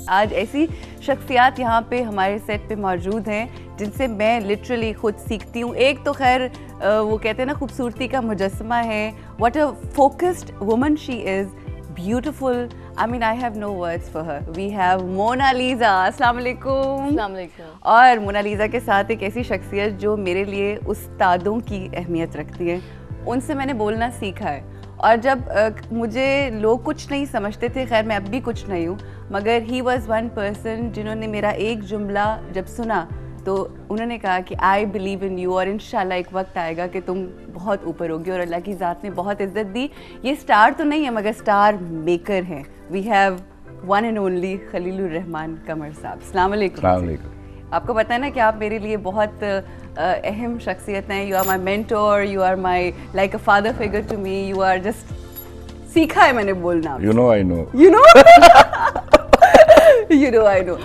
आज ऐसी शख्सियात यहाँ पे हमारे सेट पे मौजूद हैं जिनसे मैं लिटरली खुद सीखती हूँ। एक तो खैर वो कहते हैं ना खूबसूरती का मुजस्समा है, what a focused woman she is, beautiful. I mean, I have no words for her. We have Monalisa. अस्सलाम वालेकुम। और मोनालिसा के साथ एक ऐसी शख्सियत जो मेरे लिए उस्तादों की अहमियत रखती है, उनसे मैंने बोलना सीखा है। और जब मुझे लोग कुछ नहीं समझते थे, खैर मैं अब भी कुछ नहीं हूँ, मगर ही वॉज़ वन पर्सन जिन्होंने मेरा एक जुमला जब सुना तो उन्होंने कहा कि आई बिलीव इन यू, और इंशाल्लाह एक वक्त आएगा कि तुम बहुत ऊपर होगी, और अल्लाह की ज़ात ने बहुत इज्जत दी। ये स्टार तो नहीं है मगर स्टार मेकर हैं। We have one and only Khalilur Rahman Qamar Sahab. अस्सलाम वालेकुम। आपको पता है ना कि आप मेरे लिए बहुत अहम शख्सियत हैं। You are my mentor, you are my like a father figure to me, you are just, सीखा है मैंने बोलना। You know I know You know, I know.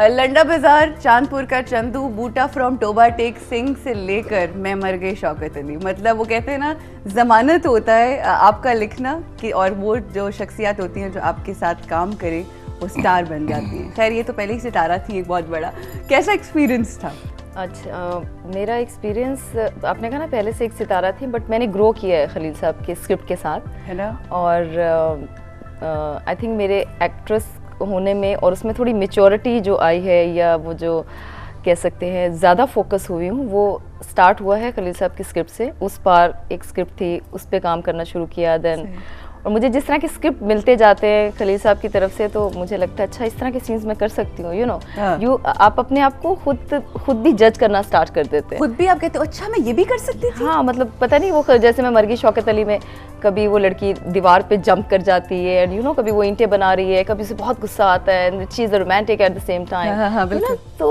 Landa Bazaar, Chandpur का चंदू, बूटा फ्रॉम टोबा टेक सिंह से लेकर मैं मर गई शौकत अली। मतलब वो कहते हैं ना, ज़मानत होता है आपका लिखना कि, और वो जो शख्सियत होती हैं जो आपके साथ काम करें वो स्टार बन जाती हैं। खैर ये तो पहले ही सितारा थी एक बहुत बड़ा। कैसा एक्सपीरियंस था? अच्छा, मेरा एक्सपीरियंस, आपने कहा ना पहले से एक सितारा थी, बट मैंने ग्रो किया है खलील साहब के स्क्रिप्ट के साथ, है ना। और आई थिंक मेरे एक्ट्रेस होने में और उसमें थोड़ी मेच्योरिटी जो आई है, या वो जो कह सकते हैं ज़्यादा फोकस हुई हूँ, वो स्टार्ट हुआ है खलील साहब की स्क्रिप्ट से। उस पार एक स्क्रिप्ट थी, उस पर काम करना शुरू किया देन, और मुझे जिस तरह के स्क्रिप्ट मिलते जाते हैं खलील साहब की तरफ से, तो मुझे लगता है अच्छा इस तरह के सीन्स मैं कर सकती हूँ। यू नो, आप अपने आप को खुद भी जज करना स्टार्ट कर देते हैं। खुद भी आप कहते हो अच्छा मैं ये भी कर सकती थी। हाँ, मतलब पता नहीं, वो जैसे मैं मर गई शौकत अली में, कभी वो लड़की दीवार पे जंप कर जाती है, एंड यू नो कभी वो ईंटें बना रही है, कभी उसे बहुत गुस्सा आता है, and she is romantic at the same time. तो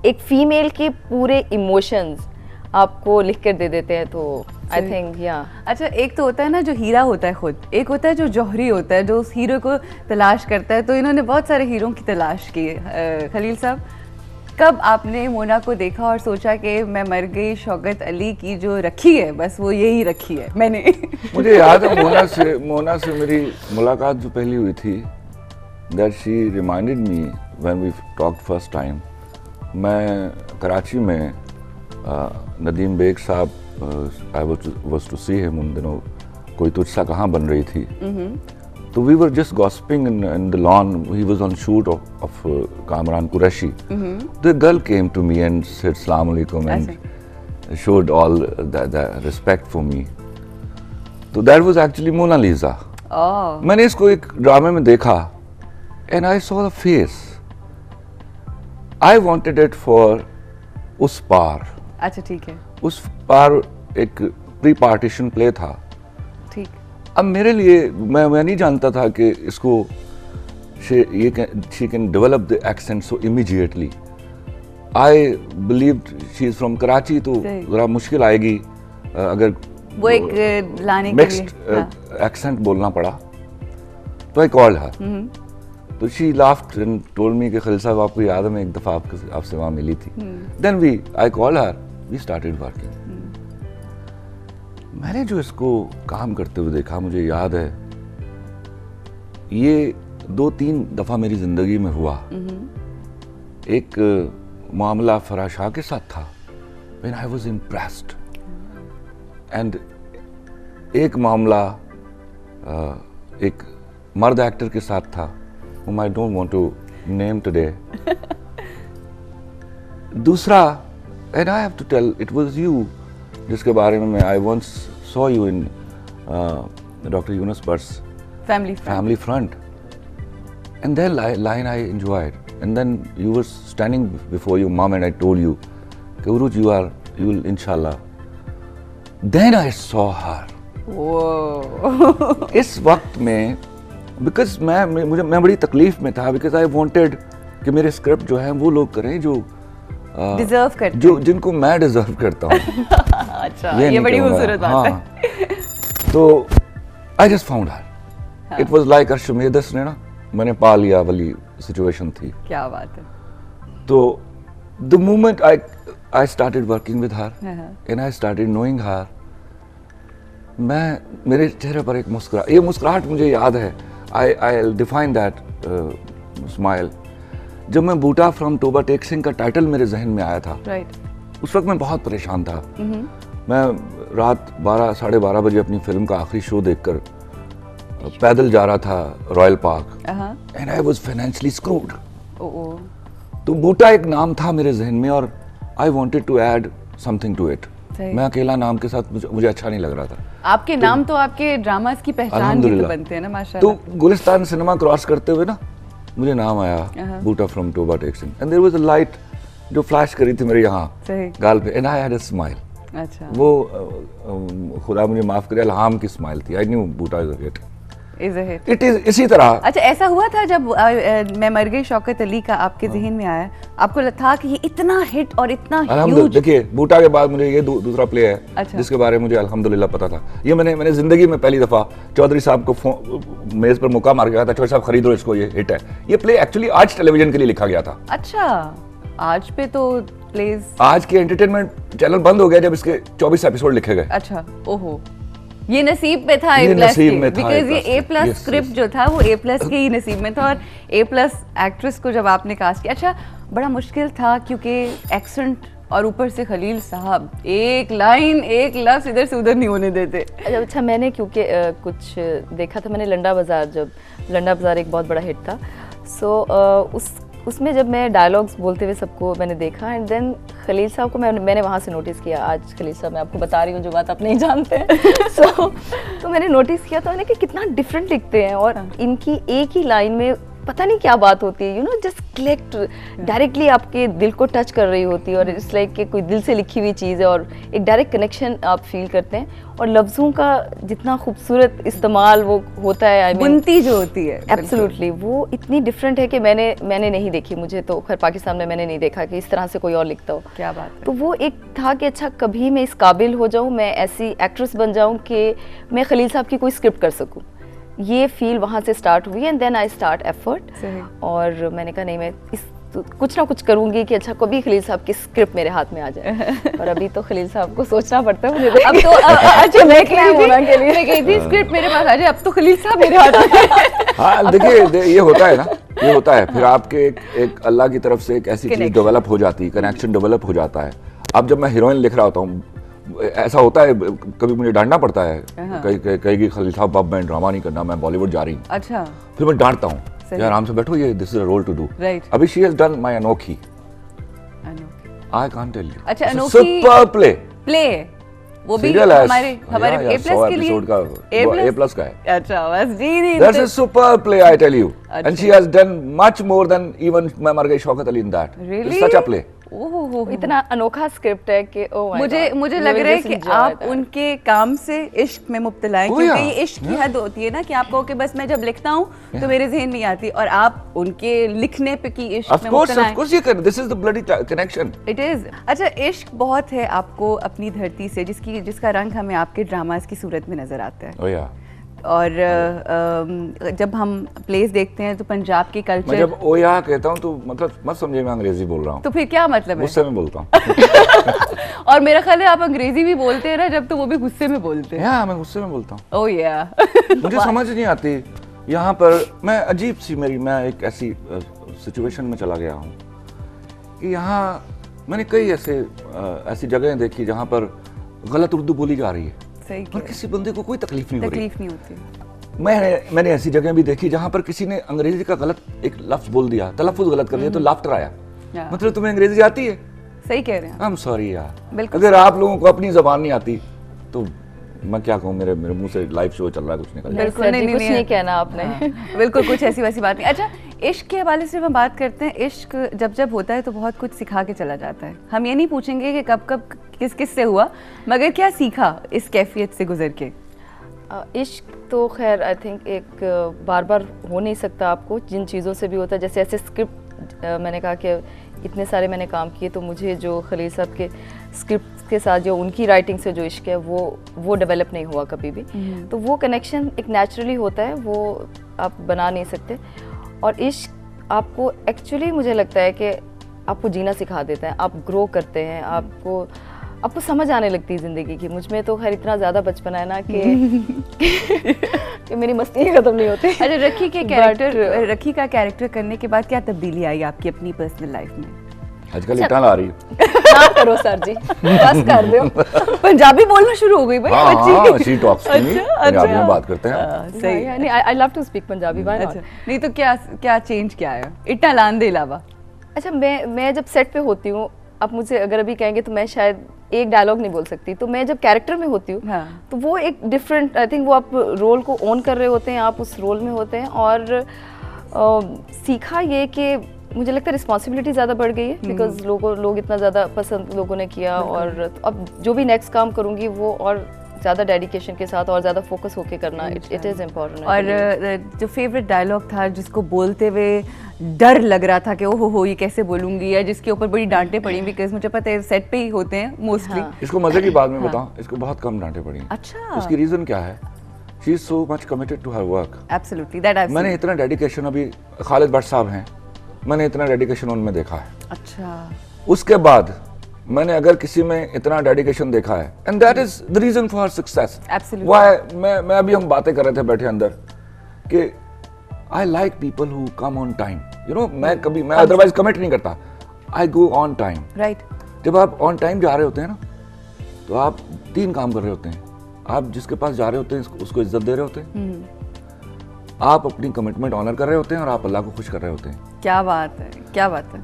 एक फीमेल के पूरे इमोशंस आपको लिख कर दे देते हैं, तो आई थिंक या। अच्छा, एक तो होता है ना जो हीरा होता है खुद, एक होता है जो जौहरी होता है जो उस हीरो को तलाश करता है। तो इन्होंने बहुत सारे हीरों की तलाश की है। खलील साहब, कब आपने मोना को देखा और सोचा कि मैं मर गई शौकत अली की जो रखी है बस वो यही रखी है मैंने? मुझे याद है मोना से मेरी मुलाकात जो पहली हुई थी, that she reminded me when we talked first time. मैं कराची में Nadeem Baig sahab, I was to see him उन दिनों, कोई तुझसा कहाँ बन रही थी, तो we were just gossiping in the lawn. He was on shoot of Kamran Qureshi. The girl came to me and said "Salaam alaikum" and showed all the respect for me. So that was actually Mona Lisa. Oh. मैंने इसको एक ड्रामे में देखा and I saw the face. I wanted it for उस पार। अच्छा ठीक है। उस पार एक प्री पार्टीशन प्ले था। ठीक। अब मेरे लिए मैं नहीं जानता था कि इसको she can develop the accent so immediately. I believed she is from Karachi, तो ज़रा मुश्किल आएगी अगर वो एक लाने के लिए mixed accent बोलना पड़ा। तो I called her. तो she laughed and told me कि खलील साहब आपको याद है मैं एक दफ़ा आपसे वहाँ मिली थी। Then I called her, we started working. मैंने जो इसको काम करते हुए देखा, मुझे याद है ये 2-3 दफ़ा मेरी ज़िंदगी में हुआ। एक मामला फराह शाह के साथ था, when I was impressed, and एक मामला एक मर्द एक्टर के साथ था, whom I don't want to name today. दूसरा, and I have to tell, it was you, जिसके बारे में I once saw you in Dr. Yunus Butt's Family Front. And that line I enjoyed. And then you were standing before your mom and I told you, Uruj, you will inshallah. Then I saw her. Whoa. इस वक्त में, because मैं बड़ी तकलीफ में था, because I wanted कि मेरे स्क्रिप्ट जो है वो लोग करें जो डिजर्व करते जो जिनको मैं डिजर्व करता हूँ। अच्छा, ये बड़ी खूबसूरत बात है। तो I just found her, it was like Archimedes ने ना मैंने पा लिया वाली सिचुएशन थी। क्या बात है। तो the moment I started working with her and I started knowing her, मेरे चेहरे पर एक ये मुस्कुराहट मुझे याद है। I define that smile. जब मैं बूटा फ्रॉम टोबा टेक सिंह का टाइटल मेरे जहन में आया था, उस वक्त मैं बहुत परेशान था। मैं रात 12-12:30 बजे अपनी फिल्म का आखिरी शो देखकर पैदल जा रहा था Royal Park, and I was financially screwed. तो बूटा एक नाम था मेरे जहन में और I wanted to add something to it. मैं अकेला नाम के साथ मुझे अच्छा नहीं लग रहा था। आपके नाम तो आपके ड्रामास की पहचान भी तो बनते हैं ना माशाल्लाह। तो गुलिस्तान सिनेमा क्रॉस करते हुए ना मुझे नाम आया Boota from Toba Tek Singh, and there was a light जो फ्लैश करी थी मेरे यहाँ गाल पे, and I had a smile. अच्छा, वो खुदा मुझे माफ करे, अल्हाम की स्माइल थी। I knew Boota is a hit. It is इसी तरह। अच्छा, ऐसा हुआ था जब मैं मर गई शौकत अली का आपके जहन में आया, आपको था कि ये इतना हिट और इतना ह्यूज? देखिए, बूटा के बाद मुझे ये दूसरा प्ले है अच्छा। जिसके बारे में मुझे अल्हम्दुलिल्लाह पता था। ये मैंने जिंदगी में पहली दफा चौधरी साहब को मेज पर मुक्का मार के कहा था, चौधरी साहब खरीदो इसको, ये हिट है। ये प्ले एक्चुअली आज टेलीविजन के लिए लिखा गया था। अच्छा, आज पे तो प्लेज, आज के एंटरटेनमेंट चैनल बंद हो गया जब इसके 24 एपिसोड लिखे गए। अच्छा, ओहो, ये नसीब में था ए प्लस के, बिकॉज ये ए प्लस स्क्रिप्ट जो था वो ए प्लस के ही नसीब में था, और ए प्लस एक्ट्रेस को जब आपने कास्ट किया, अच्छा बड़ा मुश्किल था क्योंकि एक्सेंट और ऊपर से खलील साहब एक लाइन एक लफ्ज इधर से उधर नहीं होने देते। अच्छा, मैंने क्योंकि कुछ देखा था, मैंने लंडा बाज़ार, जब लंडा बाज़ार एक बहुत बड़ा हिट था, सो उसमें जब मैं डायलॉग्स बोलते हुए सबको मैंने देखा, एंड देन खलील साहब को मैंने वहाँ से नोटिस किया। आज खलील साहब, मैं आपको बता रही हूँ जो बात आप नहीं जानते हैं। तो मैंने नोटिस किया तो मैंने कि कितना डिफरेंट लिखते हैं, और इनकी एक ही लाइन में पता नहीं क्या बात होती है, you know, just click directly आपके दिल को टच कर रही होती है, और इट्स लाइक कि कोई दिल से लिखी हुई चीज़ है और एक डायरेक्ट कनेक्शन आप फील करते हैं, और लफ्ज़ों का जितना खूबसूरत इस्तेमाल वो होता है, बुनती जो होती है, एब्सोल्युटली वो इतनी डिफरेंट है कि मैंने नहीं देखी। मुझे तो खैर पाकिस्तान में मैंने नहीं देखा कि इस तरह से कोई और लिखता हो। क्या बात है। तो वो एक था कि अच्छा, कभी मैं इस काबिल हो जाऊँ, मैं ऐसी एक्ट्रेस बन जाऊँ कि मैं खलील साहब की कोई स्क्रिप्ट कर सकूँ। ये फील वहाँ से स्टार्ट हुई, and then I start effort, और मैंने कहा नहीं, मैं कुछ ना कुछ करूंगी कि अच्छा कभी खलील साहब की स्क्रिप्ट मेरे हाथ में आ जाए। और अभी तो खलील साहब को सोचना पड़ता है मुझे। अब तो अच्छा, मैं कही थी स्क्रिप्ट मेरे पास आ जाए, अब तो खलील साहब मेरे हाथ में। हाँ, देखिए ये होता है ना, ये होता है, फिर आपके एक अल्लाह की तरफ से एक ऐसी चीज डेवलप हो जाती है, कनेक्शन डेवलप हो जाता है। अब जब मैं हीरोइन लिख रहा होता हूँ, ऐसा होता है कभी मुझे डांटना पड़ता है, कहीं खलील साहब अब मैं ड्रामा नहीं करना, मैं बॉलीवुड जा रही हूँ। अच्छा, फिर मैं डांटता हूँ, यार आराम से बैठो, ये this is a role to do. अभी शी हैज डन माय अनोखी, आई कांट टेल यू। अच्छा, अनोखी सुपर प्ले वो भी हमारे ए प्लस के लिए ए प्लस का है। अच्छा, बस जी नहीं, that's a super play, I tell you, and she has done much more than even मैं मर गई Shaukat Ali in that. Such a play. Oh, इतना अनोखा स्क्रिप्ट है कि मुझे लग रहा है कि आप उनके काम से इश्क में मुब्तला हैं, क्योंकि ये इश्क की हद होती है ना कि आप कहो कि बस मैं जब लिखता हूँ तो मेरे जहन नहीं आती, और आप उनके लिखने पे की इश्क में मुब्तला हैं। Of course, ये this is the bloody connection. It is. अच्छा, इश्क बहुत है आपको अपनी धरती से, जिसका रंग हमें आपके ड्रामास की सूरत में नजर आता है। और जब हम प्लेस देखते हैं तो पंजाब की कल्चर, मैं जब ओया कहता हूँ तो मतलब मत समझे मैं अंग्रेजी बोल रहा हूँ, तो फिर क्या मतलब है? गुस्से में बोलता हूँ। और मेरा ख्याल है आप अंग्रेजी भी बोलते हैं ना जब, तो वो भी गुस्से में बोलते हैं। हाँ, मैं गुस्से में बोलता हूँ। ओह या मुझे समझ नहीं आती यहाँ पर, मैं अजीब सी मैं एक ऐसी सिचुएशन में चला गया हूँ कि यहाँ मैंने कई ऐसी जगहें देखी जहाँ पर गलत उर्दू बोली जा रही है, और किसी बंदे को कोई तकलीफ नहीं होती। मैंने ऐसी जगह भी देखी जहां पर किसी ने अंग्रेजी का गलत एक लफ्ज बोल दिया, तलफ्फुज गलत कर दिया, तो लाफ्टर आया। मतलब तुम्हें अंग्रेजी आती है? सही कह रहे हैं। आई एम सॉरी यार, अगर आप लोगों को अपनी जबान नहीं आती तो मैं क्या कहूँ, मेरे मुंह से लाइव शो चल रहा है, कुछ निकल जाए। बिल्कुल नहीं कहना आपने। बिल्कुल कुछ ऐसी वैसी बात नहीं। अच्छा, इश्क के हवाले से हम बात करते हैं। इश्क जब होता है तो बहुत कुछ सिखा के चला जाता है। हम ये नहीं पूछेंगे कि कब किस से हुआ, मगर क्या सीखा इस कैफियत से गुजर के। इश्क तो खैर आई थिंक एक बार बार हो नहीं सकता, आपको जिन चीज़ों से भी होता है, जैसे ऐसे स्क्रिप्ट मैंने कहा कि इतने सारे मैंने काम किए, तो मुझे जो खलील साहब के स्क्रिप्ट के साथ जो उनकी राइटिंग से जो इश्क है वो डेवलप नहीं हुआ कभी भी। तो वो कनेक्शन एक नेचुरली होता है, वो आप बना नहीं सकते। और इश्क आपको एक्चुअली मुझे लगता है कि आपको जीना सिखा देता है, आप ग्रो करते हैं, आपको आपको समझ आने लगती है ज़िंदगी की। मुझ में तो खैर इतना ज़्यादा बचपना है ना कि मेरी मस्ती खत्म नहीं होती। अच्छा, रखी का कैरेक्टर करने के बाद क्या तब्दीली आई आपकी अपनी पर्सनल लाइफ में? आजकल इतना ला रही है। ना करो सर जी, बस कर दो। पंजाबी बोलना शुरू हो गई भाई। हाँ, she talks to me, Punjabi में बात करते हैं। सही है। नहीं, I love to speak Punjabi, why not? नहीं तो क्या चेंज क्या है इतना लान दे अलावा? अच्छा, मैं जब सेट पे होती हूँ, आप मुझे अगर अभी कहेंगे तो मैं शायद एक डायलॉग नहीं बोल सकती, तो मैं जब कैरेक्टर में होती हूँ तो वो एक डिफरेंट, आई थिंक वो आप रोल को ओन कर रहे होते हैं, आप उस रोल में होते हैं। और सीखा ये कि मुझे लगता है रिस्पॉन्सिबिलिटी ज़्यादा बढ़ गई है, बिकॉज लोग इतना ज़्यादा पसंद लोगों ने किया, और अब जो भी नेक्स्ट काम करूँगी वो और ज़्यादा डेडिकेशन के साथ और ज़्यादा फोकस होके करना, इट इज़ इम्पोर्टेंट। और जो फेवरेट डायलॉग था जिसको बोलते हुए डर लग रहा था कि ओहो हो ये कैसे बोलूंगी, या जिसके ऊपर बड़ी डांटे पड़ी, बिकॉज मुझे पता है सेट पे ही होते हैं मोस्टली। इसको मजे की बात में बताऊं, इसको बहुत कम डांटे पड़ी। अच्छा, उसकी रीजन क्या है? She is so much committed to her work. Absolutely, that I मैंने इतना डेडिकेशन, अभी खालिद भट्ट साहब हैं, मैंने इतना डेडिकेशन उनमें देखा है। अच्छा, उसके बाद मैंने अगर किसी में इतना डेडिकेशन देखा है, and that is the reason for success. Absolutely. Why मैं अभी हम बातें कर रहे थे बैठे अंदर कि I like people who come on time, you know. मैं अदरवाइज कमिट नहीं करता, आई गो ऑन टाइम। राइट। जब आप ऑन टाइम जा रहे होते हैं ना, तो आप 3 काम कर रहे होते हैं। आप जिसके पास जा रहे होते हैं उसको इज्जत दे रहे होते हैं, आप अपनी कमिटमेंट ऑनर कर रहे होते हैं, और आप अल्लाह को खुश कर रहे होते हैं। क्या बात है, क्या बात है।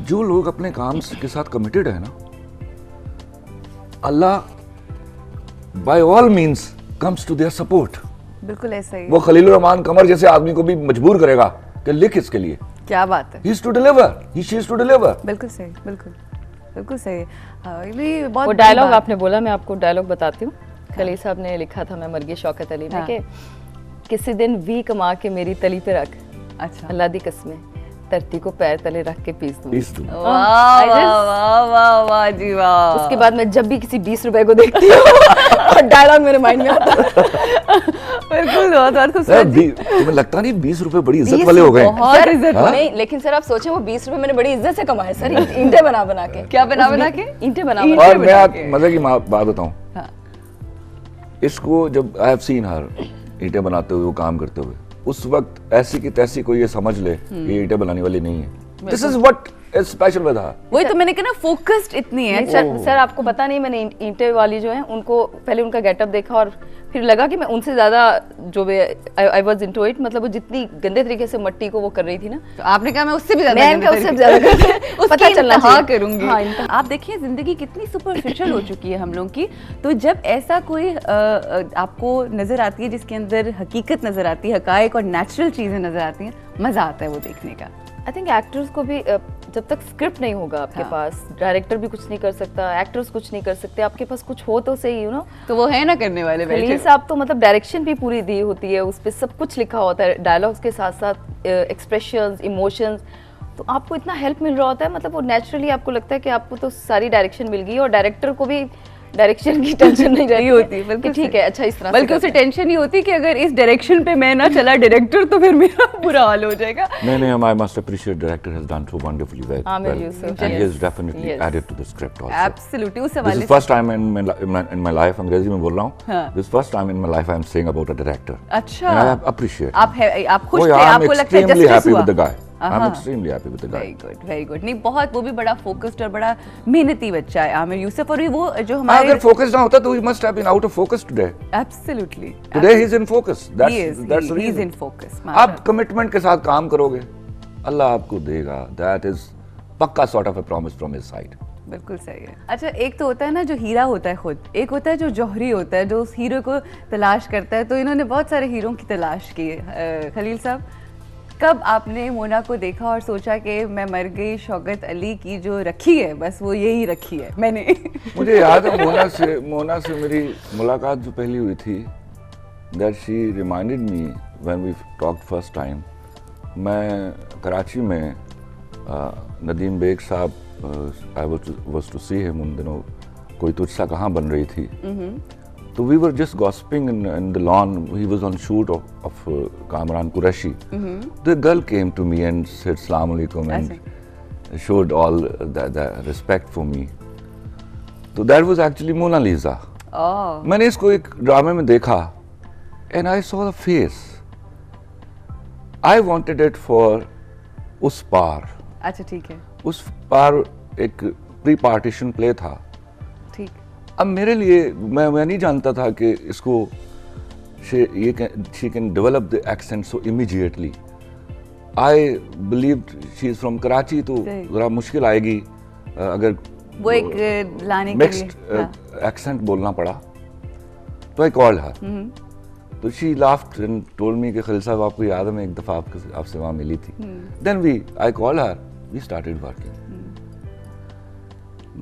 जो लोग अपने काम के साथ कमिटेड है ना, Allah by all means comes to their support. बिल्कुल ऐसा ही। वो खलीलुर रहमान कमर जैसे आदमी को भी मजबूर करेगा कि लिख इसके लिए। क्या बात है। He is to deliver, he she is to deliver. बिल्कुल सही, बिल्कुल सही। ये बहुत वो डायलॉग आपने बोला, मैं आपको डायलॉग बताती हूँ। खलील साहब ने लिखा था, मैं मर गई शौकत अली में, कि किसी दिन वी कमा के मेरी तली पे रख, अच्छा, अल्लाह दी कसमें धरती को पैर तले रख के पीस दूँ। वाह वाह वाह वाह जी वाह। उसके बाद मैं जब भी किसी 20 रुपए को देखती हूँ और डायलॉग मेरे माइंड में आता है। बिल्कुल, बहुत खूबसूरत। तुम्हें लगता नहीं 20 रुपए बड़ी इज्जत वाले हो गए? बहुत इज्जत। नहीं, लेकिन सर आप सोचें, वो 20 रुपए मैंने बड़ी इज्जत से कमाए सर, ईंटें बना बना के। क्या बना के? ईंटें बना। और मैं आप मजे की बात बताऊं, इसको जब आई हैव सीन हर ईंटें बनाते हुए, वो काम करते हुए, उस वक्त ऐसी की तैसी कोई ये समझ ले कि ये ईंटें बनाने वाली नहीं है। This is what is special with her. वही तो मैंने कहा ना, फोकस्ड इतनी है। सर आपको पता नहीं, मैंने ईंटें वाली जो है उनको पहले उनका गेटअप देखा, और फिर लगा कि मैं उनसे ज्यादा जो आई वाज इनटू इट, मतलब वो जितनी गंदे तरीके से मट्टी को वो कर रही थी ना, तो आपने कहा मैं उससे भी ज्यादा पता चलना हाँ करूंगी। हाँ, आप देखिए जिंदगी कितनी सुपरफिशियल हो चुकी है हम लोग की, तो जब ऐसा कोई आपको नजर आती है जिसके अंदर हकीकत नजर आती है, हकायक और नेचुरल चीजें नजर आती हैं, मजा आता है वो देखने का। आई थिंक एक्टर्स को भी जब तक स्क्रिप्ट नहीं होगा आपके पास, डायरेक्टर भी कुछ नहीं कर सकता, एक्टर्स कुछ नहीं कर सकते, आपके पास कुछ हो तो सही, यू नो। तो वो है ना करने वाले। खलील साहब तो मतलब डायरेक्शन भी पूरी दी होती है, उस पर सब कुछ लिखा होता है, डायलॉग्स के साथ साथ एक्सप्रेशंस, इमोशंस, तो आपको इतना हेल्प मिल रहा होता है, मतलब वो नेचुरली आपको लगता है कि आपको तो सारी डायरेक्शन मिल गई, और डायरेक्टर को भी डायरेक्शन की टेंशन नहीं रहती होती, बल्कि ठीक है, अच्छा इस तरह, बल्कि उसे टेंशन ही होती कि अगर इस डायरेक्शन पे मैं ना चला डायरेक्टर तो फिर मेरा बुरा हाल हो जाएगा। नहीं, I must appreciate director has done so wonderfully well. Amir Yusuf, and he has definitely added to the script also. Absolutely, उस This is first time in my life, अंग्रेजी में बोल रहा हूँ, this is first time in my life I am saying about a director. अच्छा, and I appreciate. आप खुश थे, आपको लगता है extremely happy with the guy. I'm extremely happy with the guy. Very good. नहीं, बहुत, वो भी बड़ा फोकस्ड और बड़ा मेहनती बच्चा है आमिर यूसुफ, और वो जो हमारे अगर फोकस ना होता तो he must have been out of focus today. Absolutely. Today he is in focus. That's the reason. He is in focus. आप कमिटमेंट के साथ काम करोगे, अल्लाह आपको देगा. That is पक्का sort of a promise from his side. बिल्कुल सही है। अच्छा, एक तो होता है ना जो हीरा होता है खुद, एक होता है जो जौहरी होता है, जो उस हीरो को तलाश करता है। तो इन्होंने बहुत सारे हीरो की तलाश की है। खलील साहब, कब आपने मोना को देखा और सोचा कि मैं मर गई शौकत अली की जो रखी है, बस वो यही रखी है मैंने? मुझे याद है मोना से मेरी मुलाकात जो पहली हुई थी, that she reminded me when we talked first time. मैं कराची में Nadeem Baig sahab, I was to see him उन दिनों, कोई तुझसा कहाँ बन रही थी, तो we were just gossiping in the lawn. He was on shoot of Kamran Qureshi. The girl came to me and said Assalamu alaikum and showed all the respect for me. तो दैट वाज एक्चुअली मोनालिसा। ओह मैंने इसको एक ड्रामे में देखा and I saw the face, I wanted it for उस पार। अच्छा ठीक है, उस पार एक प्री पार्टीशन प्ले था। ठीक। अब मेरे लिए मैं नहीं जानता था कि इसको she can develop the accent so immediately. I believed she is from Karachi, तो सही। ज़रा मुश्किल आएगी अगर वो एक लाने के मिक्स्ड लिए। हाँ। एक्सेंट बोलना पड़ा। तो आई कॉल्ड हर, तो she laughed and told me कि खलील साहब आपको याद है मैं एक दफ़ा आपसे वहाँ मिली थी। Then I called her, we started working.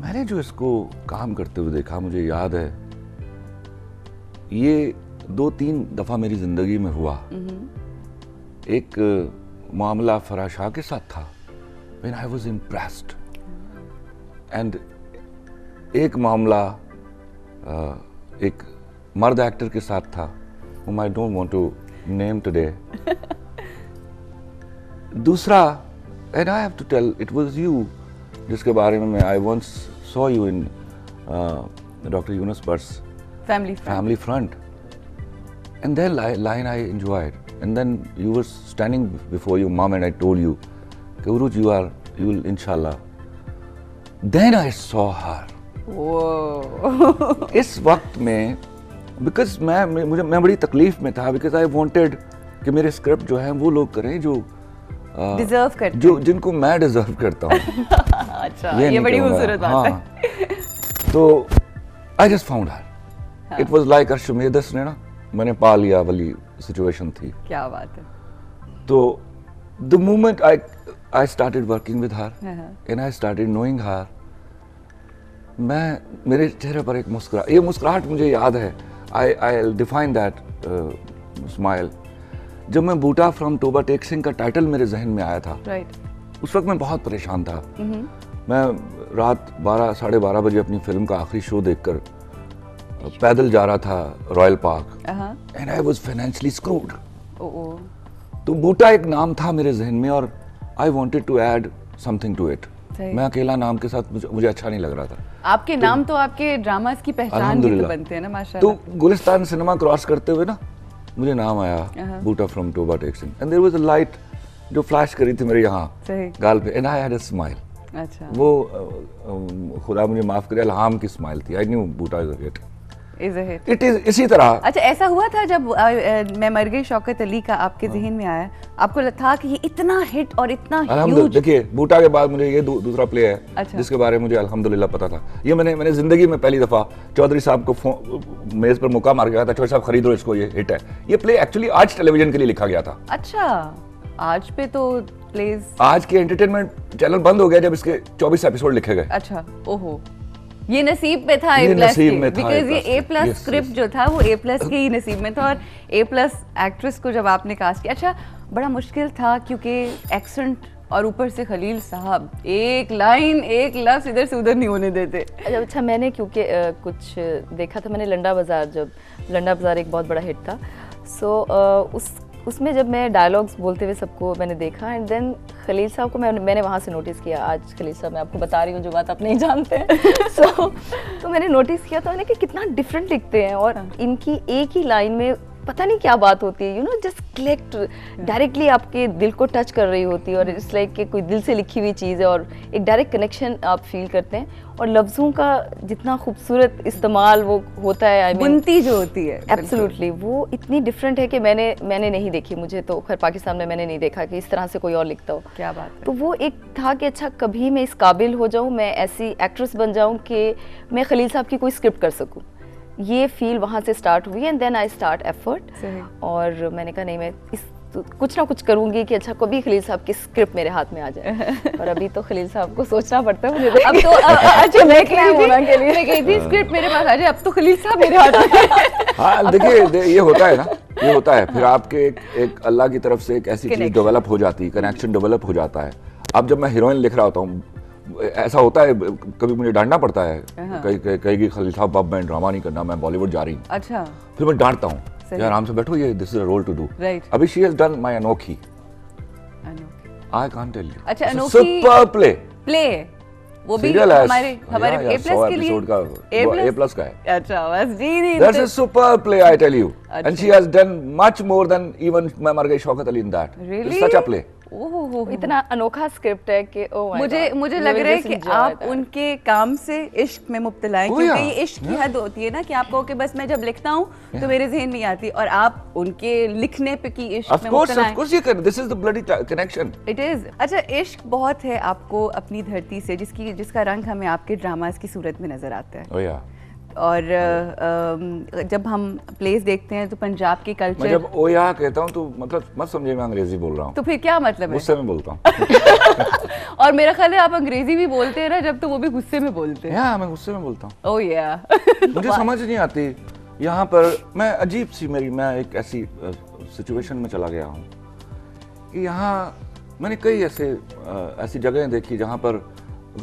मैंने जो इसको काम करते हुए देखा, मुझे याद है ये 2-3 दफ़ा मेरी ज़िंदगी में हुआ। एक मामला फराह शाह के साथ था, when I was impressed, and एक मामला एक मर्द एक्टर के साथ था, whom I don't want to name today. दूसरा, and I have to tell, it was you, जिसके बारे में I once saw you in Dr. Yunus Butt's Family Front. And that line I enjoyed. And then you were standing before your mom and I told you, Uruj, you will inshallah. Then I saw her. Whoa. इस वक्त में because मैं बड़ी तकलीफ में था, because I wanted कि मेरे स्क्रिप्ट जो है वो लोग करें जो डिजर्व करते जो जिनको मैं डिजर्व करता हूँ। अच्छा, ये बड़ी खूबसूरत बात है। तो I just found her, it was like Archimedes ने ना मैंने पा लिया वाली सिचुएशन थी। क्या बात है। तो the moment I started working with her and I started knowing her, मेरे चेहरे पर एक ये मुस्कुराहट मुझे याद है। I'll define that smile. जब मैं बूटा फ्रॉम टोबा टेक सिंह का टाइटल मेरे जहन में आया था, उस वक्त मैं बहुत परेशान था। मैं रात 12-12:30 बजे अपनी फिल्म का आखिरी शो देखकर पैदल जा रहा था Royal Park, and I was financially screwed. तो बूटा एक नाम था मेरे जहन में और I wanted to add something to it. मैं अकेला नाम के साथ मुझे अच्छा नहीं लग रहा था। आपके नाम तो आपके ड्रामास की पहचान भी तो बनते हैं ना माशाल्लाह। तो गुलिस्तान सिनेमा क्रॉस करते हुए ना मुझे नाम आया Boota from Toba Tek Singh, and there was a light जो फ्लैश करी थी मेरे यहाँ गाल पे, and I had a smile. अच्छा, वो खुदा मुझे माफ करे अल्हाम की स्माइल थी। I knew Boota is a hit. It is इसी तरह। अच्छा, ऐसा हुआ था जब मैं मर गई शौकत अली का आपके जहन में आया, आपको था कि ये इतना हिट और इतना ह्यूज? देखिए, बूटा के बाद मुझे ये दूसरा प्ले है अच्छा। जिसके बारे में मुझे अल्हम्दुलिल्लाह पता था। ये मैंने जिंदगी में पहली दफा चौधरी साहब को मेज पर मौका मार गया था, चौधरी साहब खरीदो इसको, ये हिट है। ये प्ले एक्चुअली आज टेलीविजन के लिए लिखा गया था। अच्छा, आज पे तो प्लेज, आज के एंटरटेनमेंट चैनल बंद हो गया जब इसके 24 एपिसोड लिखे गए। अच्छा, ओहो, ये नसीब में था ए प्लस के, बिकॉज ये ए प्लस स्क्रिप्ट जो था वो ए प्लस के ही नसीब में था, और ए प्लस एक्ट्रेस को जब आपने कास्ट किया, अच्छा बड़ा मुश्किल था क्योंकि एक्सेंट और ऊपर से खलील साहब एक लाइन एक लफ्ज इधर से उधर नहीं होने देते। अच्छा, मैंने क्योंकि कुछ देखा था, मैंने लंडा बाज़ार, जब लंडा बाज़ार एक बहुत बड़ा हिट था, सो उसमें जब मैं डायलॉग्स बोलते हुए सबको मैंने देखा, एंड देन खलील साहब को मैंने वहाँ से नोटिस किया। आज खलील साहब मैं आपको बता रही हूँ जो बात आप नहीं जानते हैं। तो मैंने नोटिस किया, तो मैंने कि कितना डिफरेंट लिखते हैं, और इनकी एक ही लाइन में पता नहीं क्या बात होती है, you know, just click directly आपके दिल को टच कर रही होती है, और इट्स लाइक कि कोई दिल से लिखी हुई चीज़ है और एक डायरेक्ट कनेक्शन आप फील करते हैं, और लफ्ज़ों का जितना खूबसूरत इस्तेमाल वो होता है, बुनती जो होती है, एब्सोल्युटली वो इतनी डिफरेंट है कि मैंने नहीं देखी, मुझे तो खैर पाकिस्तान में मैंने नहीं देखा कि इस तरह से कोई और लिखता हो। क्या बात है। तो वो एक था कि अच्छा कभी मैं इस काबिल हो जाऊँ, मैं ऐसी एक्ट्रेस बन जाऊँ कि मैं खलील साहब की कोई स्क्रिप्ट कर सकूँ। ये फील वहाँ से स्टार्ट हुई, and then I start effort, और मैंने कहा नहीं, मैं कुछ ना कुछ करूंगी कि अच्छा कभी खलील साहब की स्क्रिप्ट मेरे हाथ में आ जाए। और अभी तो खलील साहब को सोचना पड़ता है मुझे। अब तो अच्छा, मैं कही थी स्क्रिप्ट मेरे पास आ जाए, अब तो खलील साहब मेरे हाथ में। हाँ, देखिए ये होता है ना, ये होता है, फिर आपके एक अल्लाह की तरफ से एक ऐसी चीज डेवलप हो जाती है, कनेक्शन डेवलप हो जाता है। अब जब मैं हीरोइन लिख रहा होता हूँ, ऐसा होता है कभी मुझे डांटना पड़ता है, कहेगी खलील साहब अब मैं ड्रामा नहीं करना, मैं बॉलीवुड जा रही हूँ। अच्छा, फिर मैं डांटता हूँ, यार आराम से बैठो, ये this is a role to do. अभी शी हैज डन माय अनोखी, आई कांट टेल यू। अच्छा, अनोखी सुपर प्ले वो भी Serial है, हमारे A+ 100 के लिए एपिसोड का, वो A+ का है। अच्छा बस जी नहीं That's a super play, I tell you. अच्छा। And she has done much more than even मैं मर गई Shaukat Ali in that. Really? It's such a play. ओहो इतना अनोखा स्क्रिप्ट है कि oh my God, मुझे you लग will रहा है just कि enjoy आप that. उनके काम से इश्क में मुब्तला हैं, Oh, क्योंकि yeah. ये इश्क की हद होती है ना कि आप कहो कि बस मैं जब लिखता हूँ तो मेरे जहन नहीं आती, और आप उनके लिखने पे की इश्क में मुब्तला हैं। Of course you can. This is the bloody connection. It is. अच्छा, इश्क बहुत है आपको अपनी धरती से, जिसका रंग हमें आपके ड्रामास की सूरत में नजर आता है। Oh yeah. और जब हम प्लेस देखते हैं तो पंजाब की मैं कल्चर, जब ओया कहता हूँ तो मतलब मत समझे मैं अंग्रेजी बोल रहा हूँ, तो फिर क्या मतलब है? गुस्से में बोलता हूँ। और मेरा ख्याल है आप अंग्रेजी भी बोलते हैं ना जब, तो वो भी गुस्से में बोलते हैं। या मैं गुस्से में बोलता हूँ। ओह या मुझे समझ नहीं आती यहाँ पर, मैं अजीब सी मैं एक ऐसी सिचुएशन में चला गया हूँ कि यहाँ मैंने कई ऐसी जगहें देखी जहाँ पर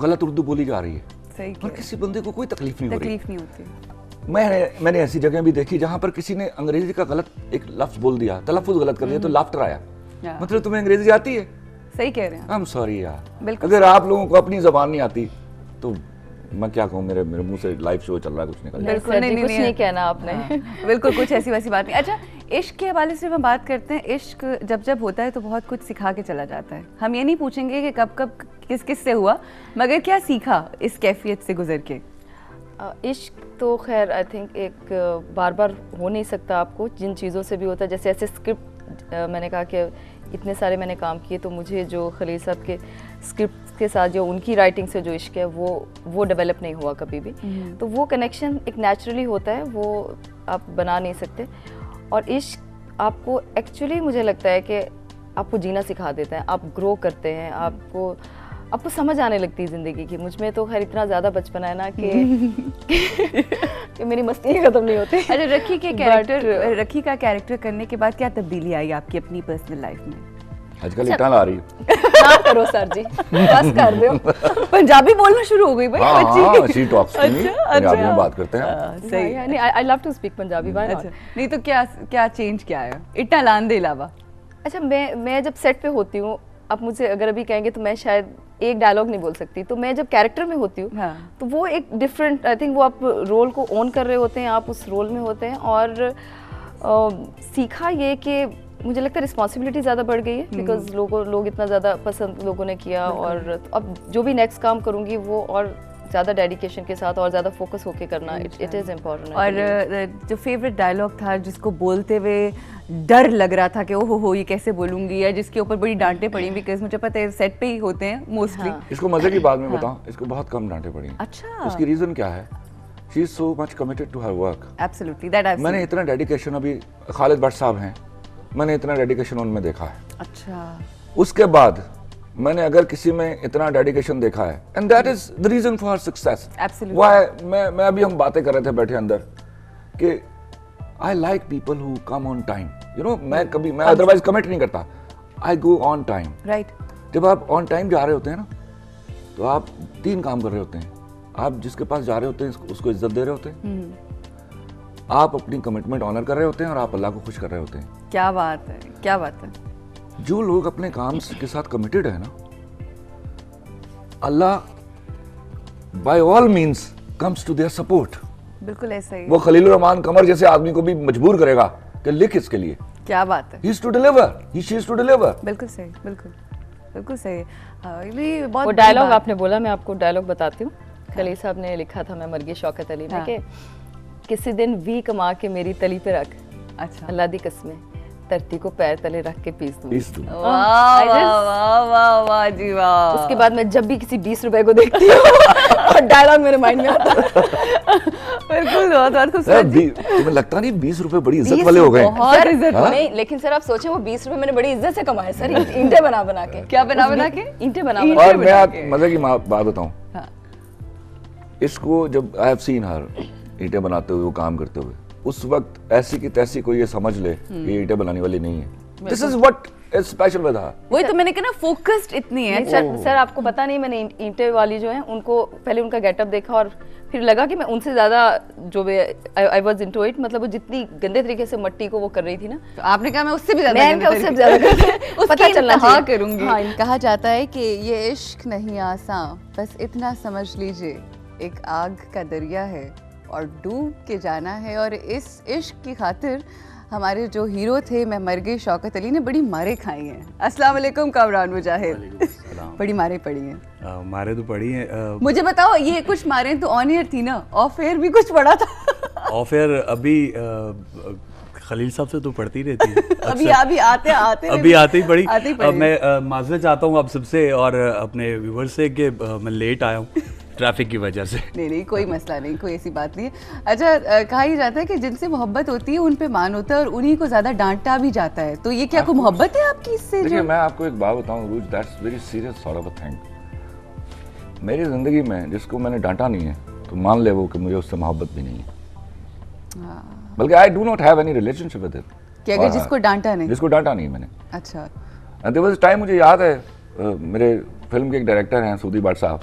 गलत उर्दू बोली जा रही है सही और किसी बंदे को कोई तकलीफ नहीं हो रही। तकलीफ नहीं होती। मैंने ऐसी जगह भी देखी जहाँ पर किसी ने अंग्रेजी का गलत एक लफ्ज बोल दिया, तलफ्फुज गलत कर दिया, तो लाफ्टर आया। मतलब तुम्हें अंग्रेजी आती है? सही कह रहे हैं। आई एम सॉरी यार, बिल्कुल अगर आप लोगों को अपनी जबान नहीं आती तो मैं क्या कहूँ, मेरे मुंह से लाइव शो चल रहा है, कुछ निकल जाए। बिल्कुल सर जी, कुछ नहीं कहना आपने। बिल्कुल कुछ ऐसी वैसी बात नहीं। अच्छा, इश्क के हवाले से हम बात करते हैं। इश्क जब होता है तो बहुत कुछ सिखा के चला जाता है। हम ये नहीं पूछेंगे कि कब किस से हुआ, मगर क्या सीखा इस कैफियत से गुजर के? इश्क तो खैर आई थिंक एक बार बार हो नहीं सकता आपको, जिन चीज़ों से भी होता है। जैसे ऐसे स्क्रिप्ट मैंने कहा कि इतने सारे मैंने काम किए, तो मुझे जो खलील साहब के स्क्रिप्ट के साथ जो उनकी राइटिंग से जो इश्क है वो डेवलप नहीं हुआ कभी भी। तो वो कनेक्शन एक नेचुरली होता है, वो आप बना नहीं सकते। और इश्क आपको एक्चुअली मुझे लगता है कि आपको जीना सिखा देता है, आप ग्रो करते हैं, आपको समझ आने लगती है ज़िंदगी की। मुझ में तो खैर इतना ज़्यादा बचपन है ना कि मेरी मस्ती खत्म नहीं होती। अच्छा, रखी का कैरेक्टर करने के बाद क्या तब्दीली आई आपकी अपनी पर्सनल लाइफ में? आजकल इतना ला रही है। ना करो सर जी, बस कर दो। पंजाबी बोलना शुरू हो गई भाई हाँ, she talks to me, अच्छा, पंजाबी में बात करते हैं। सही। नहीं, I love to speak Punjabi. Why not? अच्छा, नहीं तो क्या चेंज क्या है इतना लान दे अलावा? अच्छा, मैं जब सेट पे होती हूँ, आप मुझे अगर अभी कहेंगे तो मैं शायद एक डायलॉग नहीं बोल सकती। तो मैं जब कैरेक्टर में होती हूँ हाँ। तो वो एक डिफरेंट, आई थिंक वो आप रोल को ओन कर रहे होते हैं, आप उस रोल में होते हैं। और सीखा ये कि मुझे लगता है रिस्पॉन्सिबिलिटी ज़्यादा बढ़ गई है, बिकॉज लोग इतना ज़्यादा पसंद लोगों ने किया। और तो अब जो भी नेक्स्ट काम करूँगी वो और ज़्यादा डेडिकेशन के साथ और ज़्यादा फोकस होके करना, इट इज़ इम्पोर्टेंट। और जो फेवरेट डायलॉग था जिसको बोलते हुए डर लग रहा था कि ओहो हो ये कैसे बोलूंगी, या जिसके ऊपर बड़ी डांटें पड़ी, बिकॉज मुझे पता है सेट पे ही होते हैं मोस्टली। इसको मजे की बात में बताऊं, इसको बहुत कम डांटे पड़ी हैं। अच्छा, उसकी रीजन क्या है? She is so much committed to her work. Absolutely, that I मैंने इतना डेडिकेशन, अभी खालिद भट्ट साहब हैं, मैंने इतना डेडिकेशन उनमें देखा है। अच्छा, उसके बाद मैंने अगर किसी में इतना डेडिकेशन देखा है, and that is the reason for success. Absolutely. Why मैं अभी हम बातें कर रहे थे बैठे अंदर कि I like people who come on time. You know, मैं अदरवाइज कमिट नहीं करता, आई गो ऑन टाइम। राइट। जब आप ऑन टाइम जा रहे होते हैं ना, तो आप 3 काम कर रहे होते हैं। आप जिसके पास जा रहे होते हैं उसको इज्जत दे रहे होते हैं, आप अपनी कमिटमेंट ऑनर कर रहे होते हैं, और आप अल्लाह को खुश कर रहे होते हैं। क्या बात है, क्या बात है। जो लोग अपने काम के साथ कमिटेड है ना, Allah by all means comes to their support. बिल्कुल ऐसा ही। वो खलीलुर रहमान कमर जैसे आदमी को भी मजबूर करेगा कि लिख इसके लिए। क्या बात है। He is to deliver, he she is to deliver. बिल्कुल सही, बिल्कुल सही। हाँ, ये बहुत वो डायलॉग आपने बोला, मैं आपको डायलॉग बताती हूँ। खलील साहब ने लिखा था, मैं मर गई शौकत अली में, कि किसी दिन वी कमा के मेरी तली पे रख, अच्छा, अल्लाह दी कसमें धरती को पैर तले रख के पीस दूँ। वाह वाह वाह वाह जी वाह। उसके बाद मैं जब भी किसी 20 रुपए को देखती हूँ और डायलॉग मेरे माइंड में आता है। बिल्कुल, बहुत खूबसूरत। तुम्हें लगता नहीं 20 रुपए बड़ी इज्जत वाले हो गए? बहुत इज्जत। नहीं, लेकिन सर आप सोचें, वो 20 रुपए मैंने बड़ी इज्जत से कमाए सर, ईंटें बना बना के। क्या बना के? ईंटें बना ईंटें बना और मैं आप मजे की बात बताऊं, हाँ। इसको जब आई हैव सीन हर ईंटें बनाते हुए, वो काम करते हुए, उस वक्त ऐसी की तैसी कोई ये समझ ले कि ईंटें बनाने वाली नहीं है। This is what it's special with her. वही तो मैंने कहा ना, फोकस्ड इतनी है। सर आपको पता नहीं, मैंने ईंटे वाली जो है उनको पहले उनका गेटअप देखा और फिर लगा कि मैं उनसे ज्यादा जो आई वाज इनटू इट, मतलब वो जितनी गंदे तरीके से मट्टी को वो कर रही थी ना, तो आपने कहा मैं उससे भी ज्यादा मैं इनका उससे ज्यादा पता चलना हाँ चाहिए। करूंगी। हाँ, कहा जाता है कि ये इश्क नहीं आसान, बस इतना समझ लीजिए एक आग का दरिया है और डूब के जाना है। और इस इश्क की खातिर हमारे जो हीरो थे मैं मर गई शौकत अली ने बड़ी मारे खाई हैं। अस्सलाम वालेकुम कामरान मुजाहिद। बड़ी मारे पड़ी हैं। मारे तो पड़ी हैं। मुझे बताओ, ये कुछ मारे तो ऑन एयर थी ना, ऑफ एयर भी कुछ पड़ा था? ऑफ एयर अभी खलील साहब से तो पढ़ती रहती है अभी आते ही पड़ी। आते ही अब मैं माजरत चाहता हूँ आप सबसे और अपने व्यूवर्स से कि मैं लेट आया हूँ ट्रैफिक की वजह से। नहीं कोई मसला नहीं, कोई ऐसी बात नहीं है। अच्छा, कहा ही जाता है कि जिनसे मोहब्बत होती है उन पे मान होता है और उन्हीं को ज्यादा डांटा भी जाता है। तो ये क्या कोई मोहब्बत है आपकी इससे? देखिए मैं आपको एक बात बताऊं रूज, that's very serious sort of a thing. मेरी जिंदगी में जिसको मैंने डांटा नहीं है तो मान ले वो कि मुझे उससे मोहब्बत भी नहीं है। बल्कि I do not have any relationship with him. कि अगर जिसको डांटा नहीं, जिसको डांटा नहीं मैंने। अच्छा। देयर वाज टाइम, मुझे याद है मेरे फिल्म के एक डायरेक्टर हैं सूदी भट्ट साहब,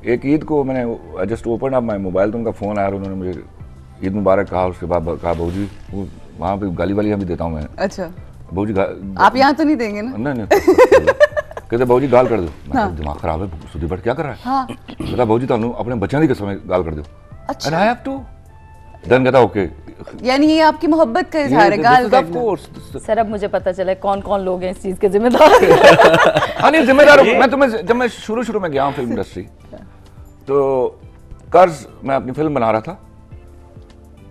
एक ईद को मैंने just open up my mobile तो उनका फ़ोन आया और उन्होंने मुझे ईद मुबारक कहा। उसके बाद कहा बहूजी, वो वहाँ पे गाली वाली भी देता हूँ मैं। अच्छा बहूजी आप यहाँ तो नहीं देंगे ना? नहीं कहते बहूजी गाल कर दो। मैं दिमाग खराब है, सूदी भट्ट क्या कर रहा है? हाँ। कहता बहूजी तुम अपने बच्चों की कसम गाल कर दो। अच्छा। And I have to then कहता ओके। यानी ये आपकी मोहब्बत का इजहार है, गाल करना। सर अब मुझे पता चला कौन कौन लोग हैं इस चीज के जिम्मेदार। हाँ नहीं जिम्मेदार मैं तुम्हें, जब मैं शुरू में गया हूँ फिल्म इंडस्ट्री तो कर्ज मैं अपनी फिल्म बना रहा था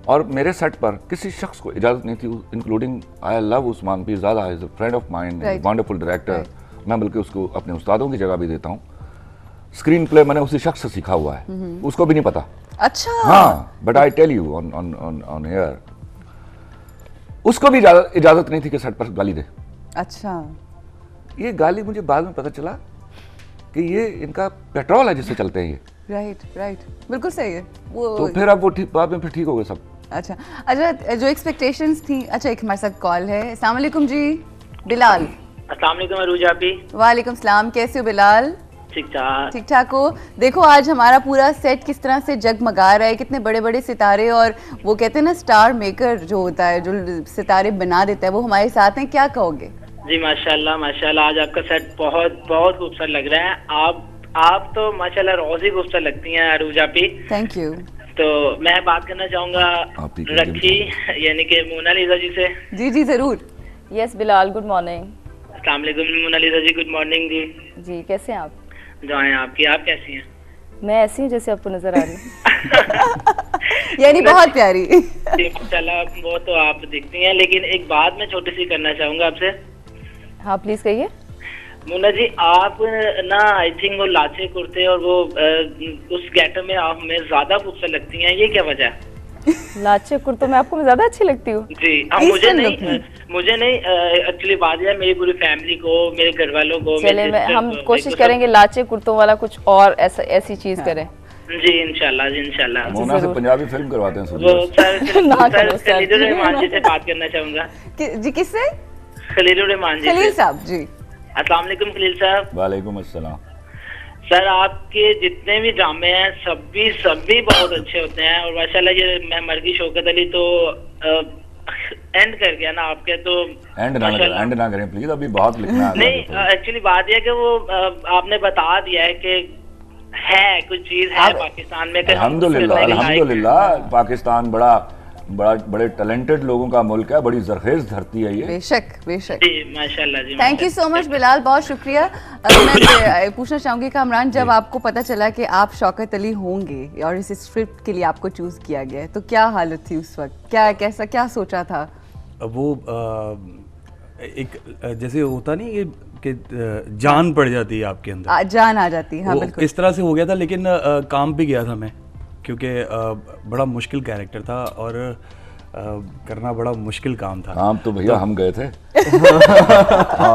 और मेरे सेट पर किसी शख्स को इजाज़त नहीं थी, including I love Usman Pirzada, is a friend of mine, wonderful director. मैं बल्कि उसको अपने उस्तादों की जगह भी देता हूँ। स्क्रीन प्ले मैंने उसी शख्स से सीखा हुआ है, उसको भी नहीं पता। अच्छा। हाँ, but I tell you on air, उसको भी इजाज़त नहीं थी कि सेट पर गाली दे। अच्छा। ये गाली मुझे बाद में पता चला कि ये इनका पेट्रोल है जिससे चलते हैं ये। राइट बिल्कुल सही है वो। तो फिर अब वो बाद में फिर ठीक हो गए सब। अच्छा जो एक्सपेक्टेशंस थी। अच्छा एक हमारे साथ कॉल है। अस्सलाम वालेकुम जी बिलाल। अस्सलाम वालेकुम अरूज आपी। वालेकुम सलाम, कैसे हो बिलाल? ठीक ठाक हो। देखो आज हमारा पूरा सेट किस तरह से जगमगा रहा है, कितने बड़े बड़े सितारे, और वो कहते हैं ना स्टार मेकर जो होता है, जो सितारे बना देता है, वो हमारे साथ हैं। क्या कहोगे? जी माशाल्लाह माशाल्लाह, आज आपका सेट बहुत बहुत खूबसूरत लग रहा है। आप तो माशाल्लाह रोज ही खूबसूरत लगती हैं अरूज आपी। Thank you. तो मैं बात करना चाहूँगा रखी यानी कि मोनालिसा जी से। जी जरूर। Yes Bilal, good morning. अस्सलाम वालेकुम मोनालिसा जी, गुड मॉर्निंग जी। जी कैसे हैं आप? दुआएं आपकी, आप कैसी हैं? मैं ऐसी हूँ जैसे आपको नजर आ रही हूँ। यानी बहुत प्यारी। माशाल्लाह वो तो आप दिखती हैं, लेकिन एक बात मैं छोटी सी करना चाहूँगा आपसे। हाँ प्लीज कहिए। मुन्ना जी आप ना आई थिंक वो लाचे कुर्ते और वो उस गेटअप में आप हमें ज्यादा खूबसूरत लगती हैं, ये क्या वजह है? लाचे कुर्तों में आपको मैं ज्यादा अच्छी लगती हूँ? जी मुझे नहीं एक्चुअली बात है मेरी पूरी फैमिली को, मेरे घर वालों को। चले हम कोशिश करेंगे लाचे कुर्तों वाला कुछ और ऐसी चीज करें। जी इंशाल्लाह। मोना से पंजाबी फिल्म करवाते हैं। वो सर खलील रहमान जी से बात करना चाहूँगा। जी किससे? खलील रहमान जी। खलील साहब जी। अस्सलाम वालेकुम खलील साहब। वालेकुम अस्सलाम। सर आपके जितने भी ड्रामे हैं सभी बहुत अच्छे होते हैं और माशाल्लाह ये मैं मर गई शौकत अली तो एंड कर गया ना आपके, तो एंड ना करें प्लीज, अभी बहुत लिखना है। नहीं एक्चुअली बात यह है कि वो आपने बता दिया है कि है कुछ चीज है पाकिस्तान में। अल्हम्दुलिल्लाह पाकिस्तान बड़े टैलेंटेड लोगों का मुल्क है, बड़ी जरखेज धरती है ये। बेशक जी माशाल्लाह जी। Thank you so much Bilal, बहुत शुक्रिया। मैं पूछना चाहूंगी कामरान, जब आपको पता चला कि आप शौकत अली होंगे और इस स्क्रिप्ट के लिए आपको चूज किया गया है, तो क्या हालत थी उस वक्त? क्या सोचा था? वो एक जैसे होता नहीं कि जान पड़ जाती है आपके अंदर, जान आ जाती है। हाँ बिल्कुल इस तरह से हो गया था। लेकिन काम भी गया था मैं, क्योंकि बड़ा मुश्किल कैरेक्टर था और करना बड़ा मुश्किल काम था। काम तो भैया हम गए थे।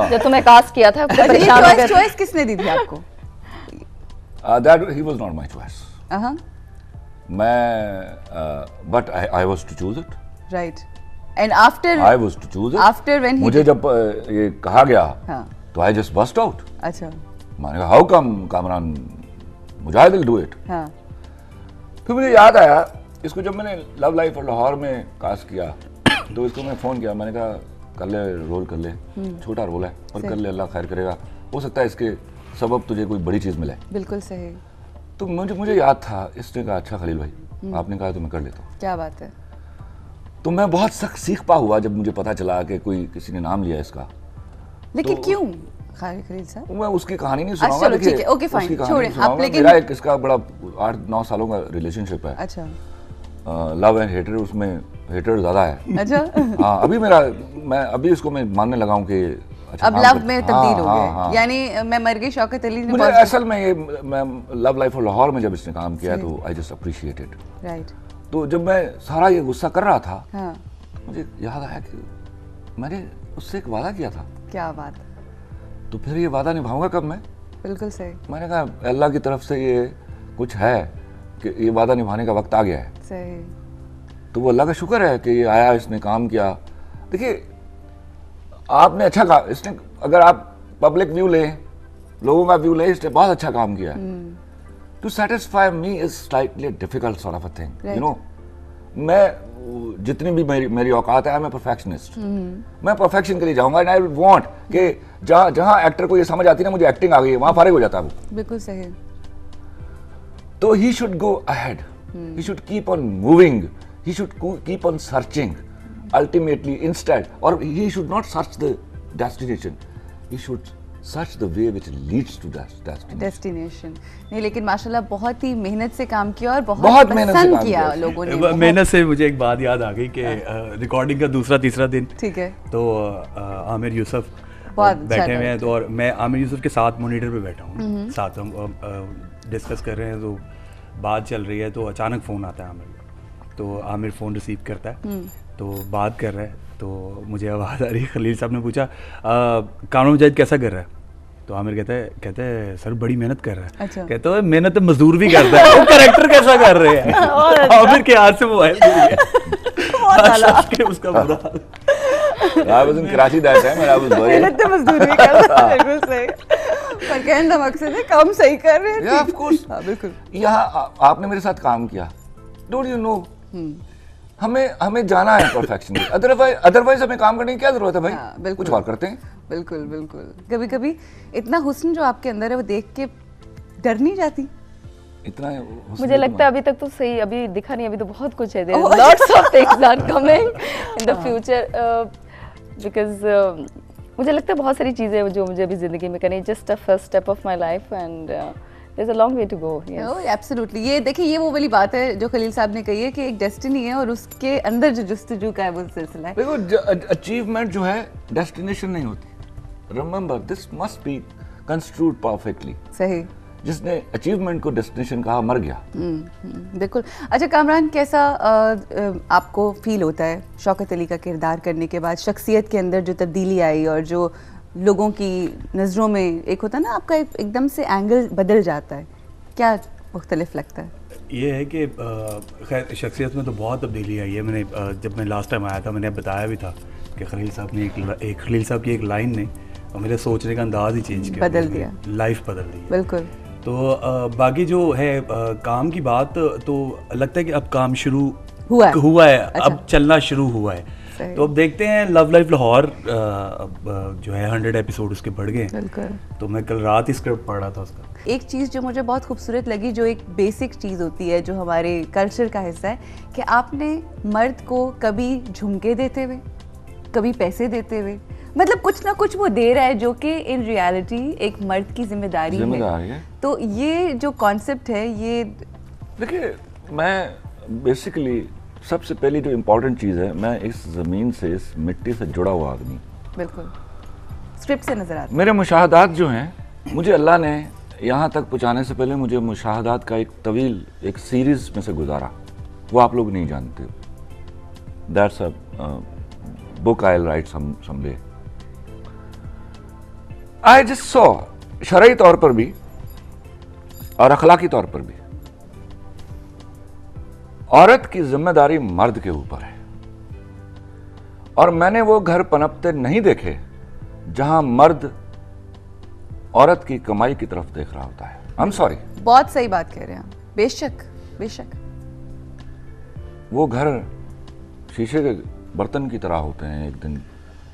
जब तुम्हें कास्ट किया था परेशान हो गए। चॉइस किसने दी थी आपको? That he was not my choice. मैं but I was to choose it. Right. And after I was to choose it. After when he मुझे जब ये कहा गया हाँ. तो I just burst out. अच्छा. मैंने कहा how come Kamran Mujahid will do it. हाँ. फिर मुझे याद आया इसको जब मैंने लव लाइफ और लाहौर में कास्ट किया तो इसको मैं फ़ोन किया, मैंने कहा कर ले रोल कर ले, छोटा रोल है पर कर ले, अल्लाह खैर करेगा, हो सकता है इसके सबब तुझे कोई बड़ी चीज़ मिले। बिल्कुल सही। तो मुझे याद था, इसने कहा अच्छा खलील भाई आपने कहा तो मैं कर लेता हूँ। क्या बात है। तो मैं बहुत सख्त सीख पा हुआ जब मुझे पता चला कि किसी ने नाम लिया इसका। लेकिन क्यों खलील साहब? मैं उसकी कहानी नहीं सुनाऊंगा, अच्छा ठीक है, ओके फाइन, छोड़िए आप। लेकिन मेरा एक इसका बड़ा 8-9 सालों का रिलेशनशिप है। अच्छा। लव एंड हेटर, उसमें हेटर ज्यादा है। अच्छा। हाँ अभी मैं अभी इसको मैं मानने लगा हूँ कि अच्छा, अब लव में तब्दील हो गए। हाँ। यानी मैं मर गई शौकत अली ने मुझे असल में ये मैं लव लाइफ और लाहौर में जब इसने काम किया तो आई जस्ट अप्रिशिएटेड। राइट। तो जब मैं सारा ये गुस्सा कर रहा था हाँ। मुझे याद आया कि मैंने उससे एक वादा किया था। क्या बात। तो फिर ये वादा निभाऊंगा कब मैं? बिल्कुल सही। मैंने कहा अल्लाह की तरफ से ये कुछ है कि ये वादा निभाने का वक्त आ गया है। सही। तो वो अल्लाह का शुक्र है कि ये आया, इसने काम किया। देखिए आपने अच्छा कहा, इसने अगर आप पब्लिक व्यू लें, लोगों का व्यू लें, इसने बहुत अच्छा काम किया। To satisfy me is slightly difficult sort of a thing, you know. मैं जितनी भी मेरी औकात है, आई एम परफेक्शनिस्ट। मैं परफेक्शन के लिए जाऊंगा एंड आई विल वांट कि जहां एक्टर को ये समझ आती है ना मुझे एक्टिंग आ गई है, वहां फारिग हो जाता है वो। बिल्कुल सही। तो he should go ahead, he should keep on moving, he should keep on searching ultimately instead, or he should not search the destination, he should search the way which leads to that destination। नहीं लेकिन माशाल्लाह बहुत ही मेहनत से काम किया और बहुत पसंद किया लोगों ने। मेहनत से मुझे एक बात याद आ गई कि रिकॉर्डिंग का दूसरा तीसरा दिन, ठीक है, तो आमिर यूसुफ बैठे हुए हैं, तो और मैं आमिर यूसुफ के साथ मॉनिटर पे बैठा हूँ, साथ हम डिस्कस कर रहे हैं, तो बात चल रही है, तो अचानक फ़ोन आता है आमिर, तो आमिर फ़ोन रिसीव करता है, तो बात कर रहा है, तो मुझे आवाज़ आ रही है, खलील साहब ने पूछा कामरान मुजाहिद कैसा कर रहा है? तो आमिर कहते हैं सर बड़ी मेहनत कर रहा है। अच्छा। कहते हैं मेहनत तो मजदूर भी करता है, वो कैरेक्टर कैसा कर रहे हैं? आमिर के हाथ से मोबाइल उसका बुरा I was in Karachi that time and I was worried। मेहनत तो मजदूर भी करता है, बिल्कुल सही। पर कहने का मकसद है काम सही कर रहे हैं। Yeah, of course। बिल्कुल। यहाँ आपने मेरे साथ काम किया, डोंट यू नो, हमें जाना है परफेक्शन। अदरवाइज हमें काम करने की क्या जरूरत है भाई? हाँ, कुछ और करते हैं। बिल्कुल बिल्कुल। कभी कभी इतना हुस्न जो आपके अंदर है वो देख के डर नहीं जाती? इतना मुझे लगता है अभी तक तो सही, अभी दिखा नहीं, अभी तो बहुत कुछ है, lots of things are coming in the future, because मुझे लगता है बहुत सारी चीजें जो मुझे अभी जिंदगी में करनी है, just a first step of my life and There's a long way to go. Yes. Oh, absolutely. ये देखिए ये वो वाली बात है जो खलील साहब ने कही है कि एक डेस्टिनी है और उसके अंदर जो जुस्तजू का है वो सिलसिला है। देखो अचीवमेंट जो है डेस्टिनेशन नहीं होती। Remember this must be construed perfectly। सही। जिसने अचीवमेंट को डेस्टिनेशन कहा मर गया। बिल्कुल। अच्छा कामरान, कैसा आपको फील होता है शौकत अली का किरदार करने के बाद, शख्सियत के अंदर जो तब्दीली आई और जो लोगों की नज़रों में एक होता है ना आपका एकदम से एंगल बदल जाता है, क्या मुख्तलिफ लगता है? ये है कि खैर शख्सियत में तो बहुत तब्दीली आई है। मैंने जब मैं लास्ट टाइम आया था मैंने बताया भी था कि खलील साहब ने खलील साहब की एक लाइन ने मेरे सोचने का अंदाज़ ही चेंज किया, बदल दिया, लाइफ बदल दी। बिल्कुल। तो बाकी जो है काम की बात, तो लगता है कि अब काम शुरू हुआ है। अच्छा। अब चलना शुरू हुआ है, तो अब देखते हैं। लव लाइफ लाहौर जो है 100 एपिसोड उसके बढ़ गए, तो मैं कल रात ही स्क्रिप्ट पढ़ रहा था उसका। एक चीज़ जो मुझे बहुत खूबसूरत लगी, जो एक बेसिक चीज़ होती है जो हमारे कल्चर का हिस्सा है, कि आपने मर्द को कभी झुमके देते हुए, कभी पैसे देते हुए, मतलब कुछ ना कुछ वो दे रहा है जो कि इन रियलिटी एक मर्द की जिम्मेदारी है। तो ये जो कॉन्सेप्ट है, ये देखिए मैं बेसिकली सबसे पहली जो इम्पोर्टेंट चीज़ है, मैं इस ज़मीन से, इस मिट्टी से जुड़ा हुआ आदमी। बिल्कुल स्क्रिप्ट से नजर आता है। मेरे मुशाहदात जो हैं, मुझे अल्लाह ने यहाँ तक पहुँचाने से पहले मुझे मुशाहदात का एक तवील एक सीरीज़ में से गुजारा, वो आप लोग नहीं जानते। That's a book I will write someday. I just saw, शरई तौर पर भी और अखलाकी तौर पर भी, औरत की जिम्मेदारी मर्द के ऊपर है। और मैंने वो घर पनपते नहीं देखे जहां मर्द औरत की कमाई की तरफ देख रहा होता है। I am sorry. बहुत सही बात कह रहे हैं आप, बेशक बेशक। वो घर शीशे के बर्तन की तरह होते हैं, एक दिन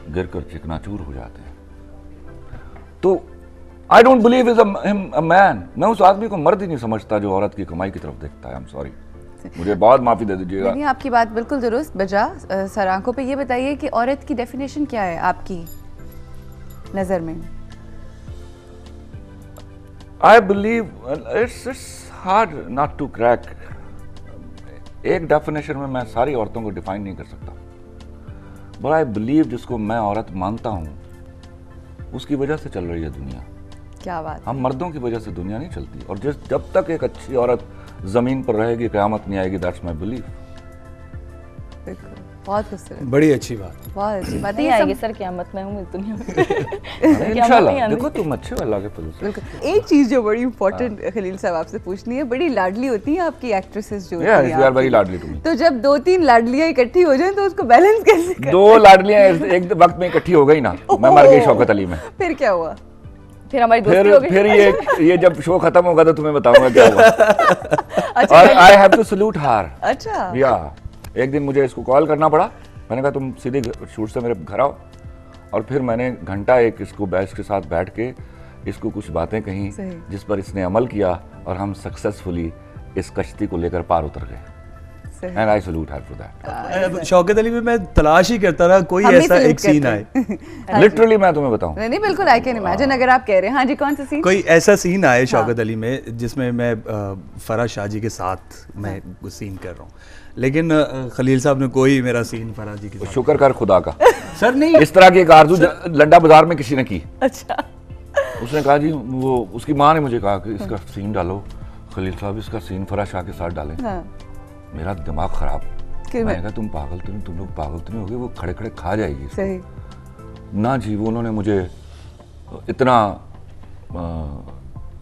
गिरकर चिकनाचूर हो जाते हैं। तो I don't believe is a man. मैं उस आदमी को मर्द ही नहीं समझता जो औरत की कमाई की तरफ देखता है। आई एम सॉरी, मुझे बहुत माफी दे दीजिएगा। नहीं, आपकी बात बिल्कुल दुरुस्त बजा सर आंखों पे। ये बताइए कि औरत की डेफिनेशन क्या है आपकी नजर में? I believe it's hard not to crack. एक डेफिनेशन में मैं सारी औरतों को डिफाइन नहीं कर सकता, बट आई बिलीव जिसको मैं औरत मानता हूँ उसकी वजह से चल रही है दुनिया। क्या बात। हम मर्दों की वजह से दुनिया नहीं चलती, और जब तक एक अच्छी औरत जमीन पर रहेगी क़यामत नहीं आएगी। That's my believe. बहुत खूबसूरत, बड़ी अच्छी बात, बहुत अच्छी बात। नहीं आएगी सर क़यामत में, हूँ इस दुनिया में। इंशाल्लाह। देखो तुम अच्छे अल्लाह के फजल से। बिल्कुल। एक चीज जो बड़ी इंपॉर्टेंट खलील साहब आपसे पूछनी है, बड़ी लाडली होती है आपकी एक्ट्रेसेस जो होती हैं यार, बड़ी लाडली तुम। तो जब 2-3 लाडलियां इकट्ठी हो जाएं तो उसको बैलेंस कैसे करें? 2 लाडलियां एक वक्त में इकट्ठी हो गई ना, मैं मर गई शौकत अली में। फिर क्या हुआ? फिर हमारी दोस्ती हो गई। फिर ये जब शो खत्म होगा तो तुम्हें बताऊंगा क्या हुआ। अच्छा, और आई हैव टू सल्यूट हर। अच्छा, या एक दिन मुझे इसको कॉल करना पड़ा। मैंने कहा तुम सीधे शूट से मेरे घर आओ, और फिर मैंने घंटा एक इसको बैच के साथ बैठ के इसको कुछ बातें कही जिस पर इसने अमल किया, और हम सक्सेसफुली इस कश्ती को लेकर पार उतर गए। And I salute her for that. Shaukat Ali में मैं तलाश ही करता रहा कोई ऐसा एक सीन आए। लिटरली मैं तुम्हें बताऊं। नहीं बिल्कुल, आई कैन इमेजिन। अगर आप कह रहे हैं, हाँ जी, कौन सा सीन? कोई ऐसा सीन आए शौकत अली में जिसमें मैं फराज शाह जी के साथ मैं सीन कर रहा हूँ, लेकिन खलील साहब ने कोई मेरा सीन फराज जी के साथ। शुक्र कर खुदा का सर। नहीं, इस तरह की एक आरज़ू लंडा बाजार में किसी ने की। अच्छा। उसने कहा जी, वो उसकी माँ ने मुझे कहा कि इसका सीन डालो खलील साहब, इसका सीन फराज शाह के साथ डालें। मेरा दिमाग खराब। मैंने कहा तुम पागल तो नहीं, तुम लोग पागल तो नहीं हो गए? वो खड़े खड़े खा जाएगी। सही ना जी, वो उन्होंने मुझे इतना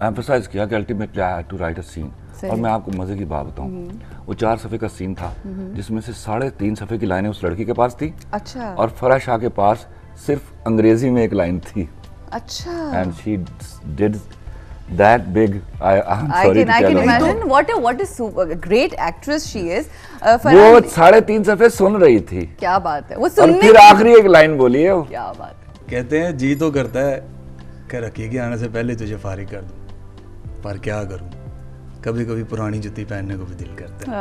एम्फसाइज किया कि ultimately I had to write a scene. और मैं आपको मजे की बात बताऊं, वो 4 सफ़े का सीन था जिसमें से 3.5 सफ़े की लाइनें उस लड़की के पास थी। अच्छा। और फराज शाह के पास सिर्फ अंग्रेजी में एक लाइन थी। अच्छा। And she did that big. I'm sorry I can imagine what a super great actress she is. वो 3.5 सफ़े सुन रही थी। क्या बात है, वो सुनने और फिर आखिरी एक लाइन बोली है वो। क्या बात है। कहते हैं जी तो करता है कि रखिए कि आने से पहले तुझे फारिग कर दूं, पर क्या करूं, कभी कभी पुरानी जुत्ती पहनने को भी दिल करता है।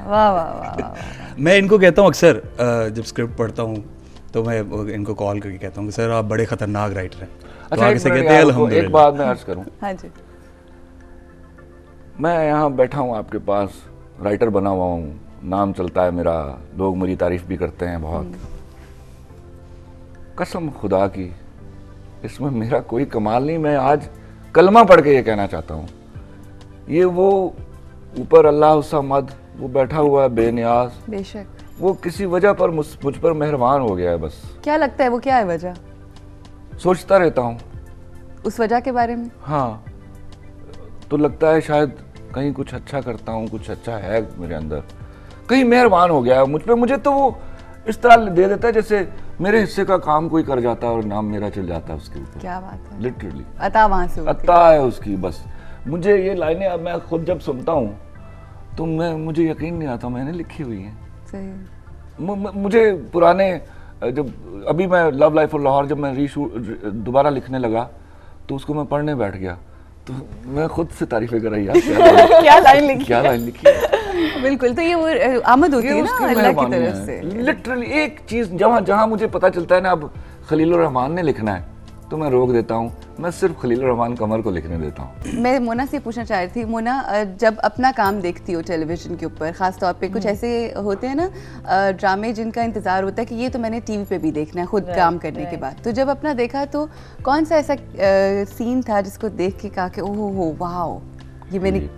वाह वाह वाह। मैं इनको कहता हूँ अक्सर जब स्क्रिप्ट पढ़ता हूँ तो मैं इनको कॉल करके कहता हूँ कि सर आप बड़े खतरनाक राइटर हैं। अच्छा, एक बात मैं अर्ज करूं। हाँ जी। मैं यहाँ बैठा हूँ आपके पास, राइटर बना हुआ हूँ, नाम चलता है मेरा, लोग मेरी तारीफ भी करते हैं बहुत। कसम खुदा की, इसमें मेरा कोई कमाल नहीं। मैं आज कलमा पढ़ के ये कहना चाहता हूँ, ये वो ऊपर अल्लाह समद, वो बैठा हुआ है बेनियाज, बेशक, वो किसी वजह पर मुझ पर मेहरबान हो गया है। बस क्या लगता है वो क्या है वजह? सोचता रहता हूँ उस वजह के बारे में। हाँ, तो लगता है शायद कहीं कुछ अच्छा करता हूँ, कुछ अच्छा है मेरे अंदर, कहीं मेहरबान हो गया है मुझ पे। मुझे तो वो इस तरह दे देता है जैसे मेरे हिस्से का काम कोई कर जाता है और नाम मेरा चल जाता है उसके ऊपर। क्या बात है। लिटरली अता वहां से अता है उसकी। बस मुझे ये लाइनें अब मैं खुद जब सुनता हूँ तो मुझे यकीन नहीं आता मैंने लिखी हुई है। सही। मुझे पुराने जब अभी मैं लव लाइफ ऑफ लाहौर जब मैं दोबारा लिखने लगा तो उसको मैं पढ़ने बैठ गया तो मैं खुद से तारीफें कर रही यार क्या लाइन लिखी, क्या लाइन लिखी। बिल्कुल, तो ये वो आमद होती है ना अल्लाह की तरफ से। लिटरली एक चीज जहाँ मुझे पता चलता है ना अब खलील रहमान ने लिखना है तो मैं रोक देता हूँ, मैं सिर्फ खलील रहमान कमर को लिखने देता हूँ। मैं मोना से पूछना चाह रही थी, मोना जब अपना काम देखती हो टेलीविजन के ऊपर, ख़ास तौर पे कुछ ऐसे होते हैं ना ड्रामे जिनका इंतज़ार होता है कि ये तो मैंने टीवी पे भी देखना है खुद काम करने के बाद, तो जब अपना देखा तो कौन सा ऐसा सीन था जिसको देख के कहा कि ओह हो वाह, ये मैंने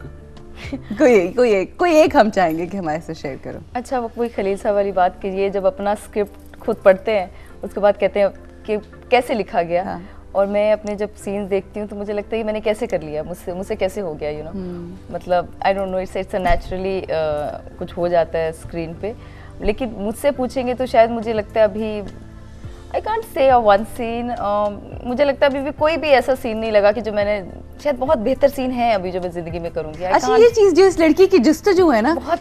कोई एक हम चाहेंगे कि हमारे से शेयर करो। अच्छा, वो कोई खलील साहब वाली बात कीजिए, जब अपना स्क्रिप्ट खुद पढ़ते हैं उसके बाद कहते हैं कि कैसे लिखा गया। हाँ। और मैं अपने जब सीन्स देखती हूँ तो मुझे लगता है कि मैंने कैसे कर लिया, मुझसे कैसे हो गया, मतलब I don't know, it's naturally कुछ हो जाता है स्क्रीन पे। लेकिन मुझसे पूछेंगे तो शायद मुझे लगता है अभी I can't say one scene, मुझे लगता है अभी भी कोई भी ऐसा सीन नहीं लगा कि जो मैंने, शायद बहुत बेहतर सीन है अभी जो मैं जिंदगी में करूंगी। अच्छा, ये चीज जो इस लड़की की जस्तजू है ना, बहुत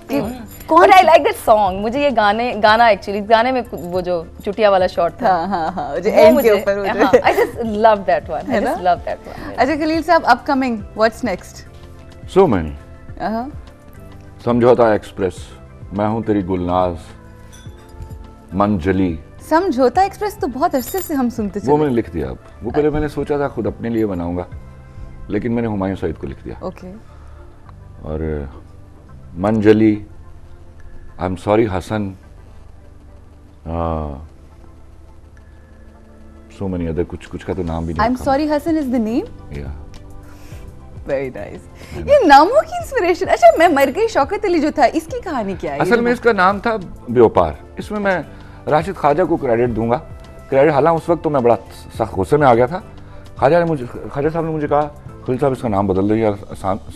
कौन, आई लाइक दैट सॉन्ग, मुझे ये गाना एक्चुअली गाने में वो जो चुटिया वाला शॉट था, हाँ, जो एंड के ऊपर, आई just love that one, I just love that one. अच्छा खलील साहब, upcoming what's next? So many, समझौता एक्सप्रेस, मैं हूं तेरी गुलनाज, मंजली। समझौता एक्सप्रेस तो बहुत अरसे से हम सुनते चले। वो मैंने लिख दिया अब, वो पहले मैंने सोचा था खुद अपने लिए बनाऊंगा, लेकिन मैंने हुमायूं सईद को लिख दिया। ओके। और मंजली, I am sorry Hasan, so many other, कुछ का तो नाम भी नहीं। I am sorry Hasan is the name? Yeah, very nice. ये नामों की इंस्पिरेशन। अच्छा, मैं मर गई शौकत अली जो था, इसकी कहानी क्या है? असल में इसका नाम था व्यापार। इसमें मैं राशिद ख्वाजा को क्रेडिट दूंगा। क्रेडिट, हालांकि उस वक्त तो मैं बड़ा सख्त गुस्से में आ गया था। ख्वाजा साहब ने मुझे कहा, खलील साहब इसका नाम बदल दीजिए,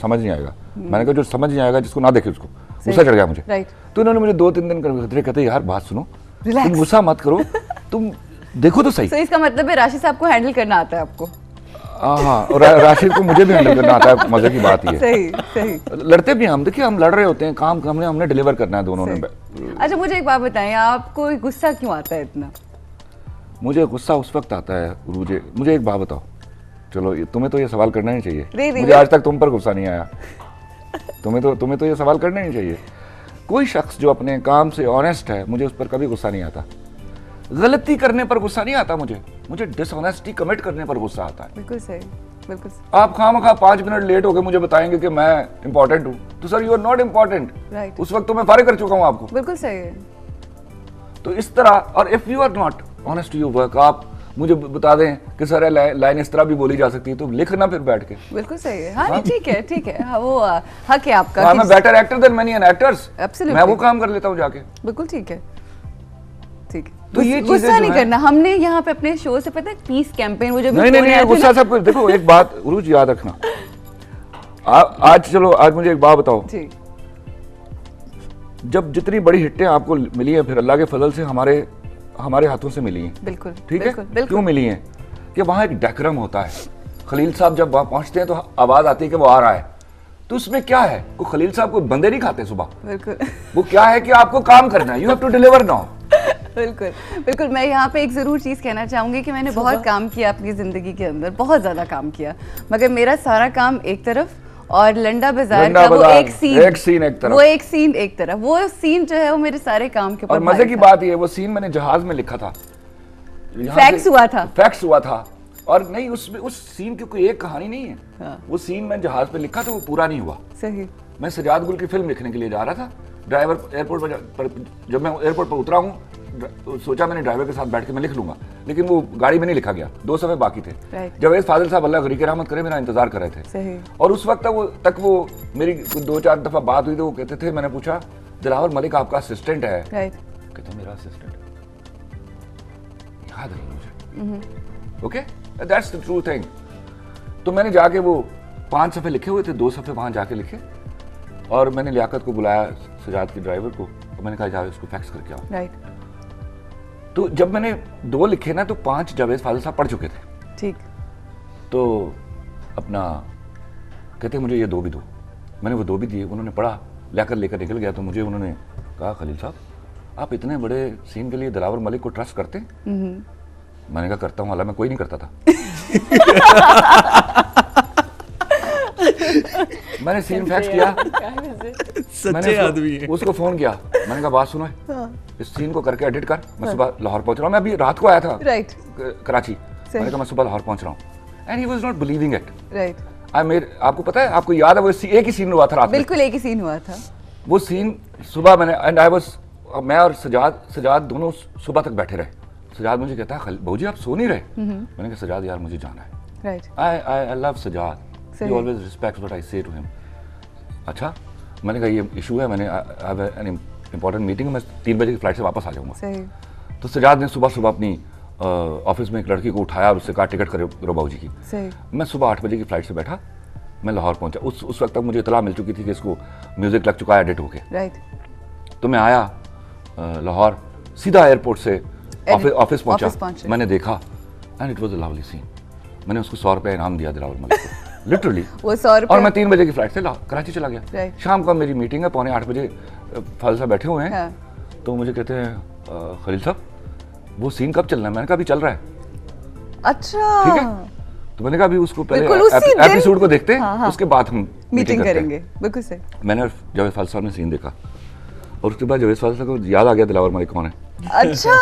समझ नहीं आएगा। मैंने कहा जो समझ नहीं आएगा जिसको ना देखे उसको। गुस्सा चढ़ गया मुझे। तो इन्होंने मुझे 2-3 दिन कर कहते यार बात सुनो, तुम गुस्सा मत करो, तुम देखो तो सही। तो इसका मतलब है राशिद साहब को हैंडल करना आता है आपको? हाँ, और राशिद को मुझे भी हैंडल करना आता है, मजे की बात ये। सही। लड़ते भी हम, देखिए हम लड़ रहे होते हैं, काम हमने डिलीवर करना है दोनों ने। अच्छा, मुझे एक बात बताएं, आपको गुस्सा क्यों आता है इतना? मुझे गुस्सा उस वक्त आता है उरूजे, मुझे एक बात बताओ, चलो तुम्हें तो ये सवाल करना ही चाहिए, मुझे आज तक तुम पर गुस्सा नहीं आया। तुम्हें तो ये सवाल करना ही चाहिए। कोई शख्स जो अपने काम से ऑनेस्ट है, मुझे उस पर कभी गुस्सा नहीं आता। गलती करने पर गुस्सा नहीं आता मुझे डिसऑनेस्टी कमिट करने पर गुस्सा आता है। बिल्कुल सही, बिल्कुल सही। आप खामखा 5 मिनट लेट हो गए मुझे बताएंगे कि मैं इंपॉर्टेंट हूं, तो sir you are not important. Right. उस वक्त तो मैं फारिग कर चुका हूं आपको। बिल्कुल सही है। तो इस तरह, और if you are not honest to your work, आप मुझे बता दें कि सर लाइन इस तरह भी बोली जा सकती है, तो लिखना फिर बैठ के। बिल्कुल सही है। हाँ, ठीक है। हाँ, वो हक है आपका। हाँ, मैं better actor than many an actors, मैं वो काम कर लेता हूँ जाके। बिल्कुल ठीक है। तो ये गुस्सा नहीं करना। हमने यहाँ पे अपने शो से पता है पीस कैंपेन, वो जो नहीं गुस्सा सब कुछ। देखो एक बात उरूज याद रखना, आज मुझे एक बात बताओ जी। जब जितनी बड़ी हिट्टें आपको मिली हैं, फिर अल्लाह के फजल से हमारे हाथों से मिली हैं। बिल्कुल ठीक है। क्यों मिली हैं? कि वहाँ एक डेकोरम होता है। खलील साहब जब वहाँ पहुँचते हैं तो आवाज आती है कि वो आ रहा है, तो उसमें क्या है? वो खलील साहब को बंदे नहीं खाते सुबह। बिल्कुल। वो क्या है कि आपको काम करना है, you have to deliver now. बिल्कुल। मैं यहाँ पे एक ज़रूर चीज़ कहना चाहूँगी कि मैंने बहुत काम किया अपनी ज़िंदगी के अंदर, बहुत ज़्यादा काम किया, मगर मेरा सारा काम एक तरफ और लंडा बाजार का वो एक सीन एक तरफ, वो एक सीन एक तरफ। वो सीन जो है वो मेरे सारे काम के ऊपर। और मजे की बात ये, वो सीन मैंने जहाज में लिखा था, फैक्स हुआ था। और नहीं, उसमें उस सीन की कोई एक कहानी नहीं है। हाँ। वो सीन मैंने जहाज पे लिखा था, वो पूरा नहीं हुआ। सही। मैं सजाद गुल की फिल्म लिखने के लिए जा रहा था। ड्राइवर एयरपोर्ट पर जब मैं एयरपोर्ट पर उतरा हूँ, सोचा मैंने ड्राइवर के साथ बैठ के मैं लिख लूंगा, लेकिन वो गाड़ी में नहीं लिखा गया। 2 सफ़े बाकी थे। जवेद फाजिल साहब अल्लाह गरीक रहमत करे मेरा इंतजार कर रहे थे। सही। और उस वक्त तक वो मेरी 2-4 दफा बात हुई, तो वो कहते थे, मैंने पूछा दिलावर मलिक आपका असिस्टेंट है? कहते मेरा असिस्टेंट याद नहीं मुझे। Okay, that's the true thing. तो मैंने जाके वो 5 सफ़े लिखे हुए थे, 2 सफ़े वहां जाके लिखे, और मैंने लियाकत को बुलाया, सजाद के ड्राइवर को, और मैंने कहा जाओ इसको फैक्स करके आओ। राइट। तो जब मैंने 2 लिखे ना, तो 5 जावेद फाजिल साहब पढ़ चुके थे। ठीक। तो अपना कहते मुझे ये 2 भी दो। मैंने वो 2 भी दिए, उन्होंने पढ़ा, लेकर निकल गया। तो मुझे उन्होंने कहा, खलील साहब आप इतने बड़े सीन के लिए दिलावर मलिक को ट्रस्ट करते हैं? मैंने कहा करता हूँ, हालांकि मैं कोई नहीं करता था। मैंने सीन फैक्स किया, सच्चे आदमी है। उसको फोन किया, मैंने कहा बात सुनो, इस सीन को करके एडिट कर, मैं सुबह लाहौर पहुंच रहा हूँ। मैं अभी रात को आया था कराची, मैंने कहा मैं सुबह लाहौर पहुंच रहा हूँ। And he was not believing it. आपको पता है, आपको याद है वो एक ही सीन हुआ था रात में? बिल्कुल एक ही सीन हुआ था। वो सीन सुबह मैंने, एंड आई वाज, मैं और सजाद दोनों सुबह तक बैठे रहे। सजाद मुझे कहता है, बहू जी आप सो नहीं रहे? मैंने कहा सजाद यार मुझे जाना है। I love Sajjad, he always respects what I say to him। अच्छा, मैंने कहा ये इशू है, मैंने हैव एन इंपॉर्टेंट मीटिंग, मैं 3 बजे की फ्लाइट से वापस आ जाऊंगा। तो सजाद ने सुबह अपनी ऑफिस में एक लड़की को उठाया और उससे कहा टिकट करो बाबू जी की। मैं सुबह 8 बजे की फ्लाइट से बैठा, मैं लाहौर पहुंचा। उस वक्त तक मुझे इतला मिल चुकी थी कि इसको म्यूजिक लग चुका है एडिट होके। राइट। तो मैं आया लाहौर सीधा एयरपोर्ट से ऑफिस पहुंचा। मैंने देखा and it was a lovely scene. मैंने उसको 100 रुपये इनाम दिया दिलावर मलिक को, लिटरली वो 100 रुपये। और मैं 3 बजे की फ्लाइट से कराची चला गया। शाम को मेरी मीटिंग है, 7:45 बजे फाजिल साहब बैठे हुए हैं। हाँ। तो मुझे कहते हैं खलील साहब वो सीन कब चलना है? मैंने कहा अभी चल रहा है। अच्छा ठीक है, तो मैंने कहा अभी उसको पहले एपिसोड को देखते हैं। हाँ। उसके बाद हम मीटिंग करेंगे। बिल्कुल सही। मैंने जावेद फाजिल साहब ने सीन देखा और उसके बाद जावेद फाजिल साहब को याद आ गया दिलावर मलिक कौन है। अच्छा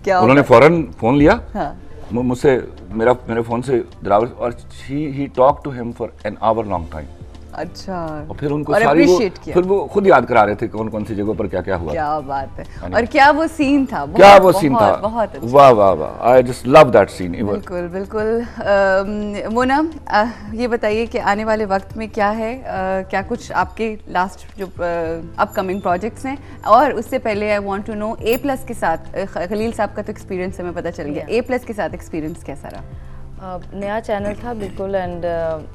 क्या उन्होंने फौरन फोन लिया। हाँ। मुझसे मेरे फोन से दिलावर, और ही talk to him for an hour long time. अच्छा। और फिर उनको सारी वो फिर वो खुद याद करा रहे थे कौन कौन सी जगहों पर क्या क्या हुआ। क्या बात है। और क्या वो सीन था, क्या वो सीन था, बहुत वाह वाह वाह, I just love that scene. बिल्कुल बिल्कुल। मोना ये बताइए कि आने वाले वक्त में क्या है, क्या कुछ आपके लास्ट जो अपकमिंग प्रोजेक्ट्स हैं, और उससे पहले I want to know A+ के साथ खलील साहब का तो एक्सपीरियंस हमें पता चल गया, A+ के साथ एक्सपीरियंस कैसा रहा? नया चैनल था बिल्कुल, एंड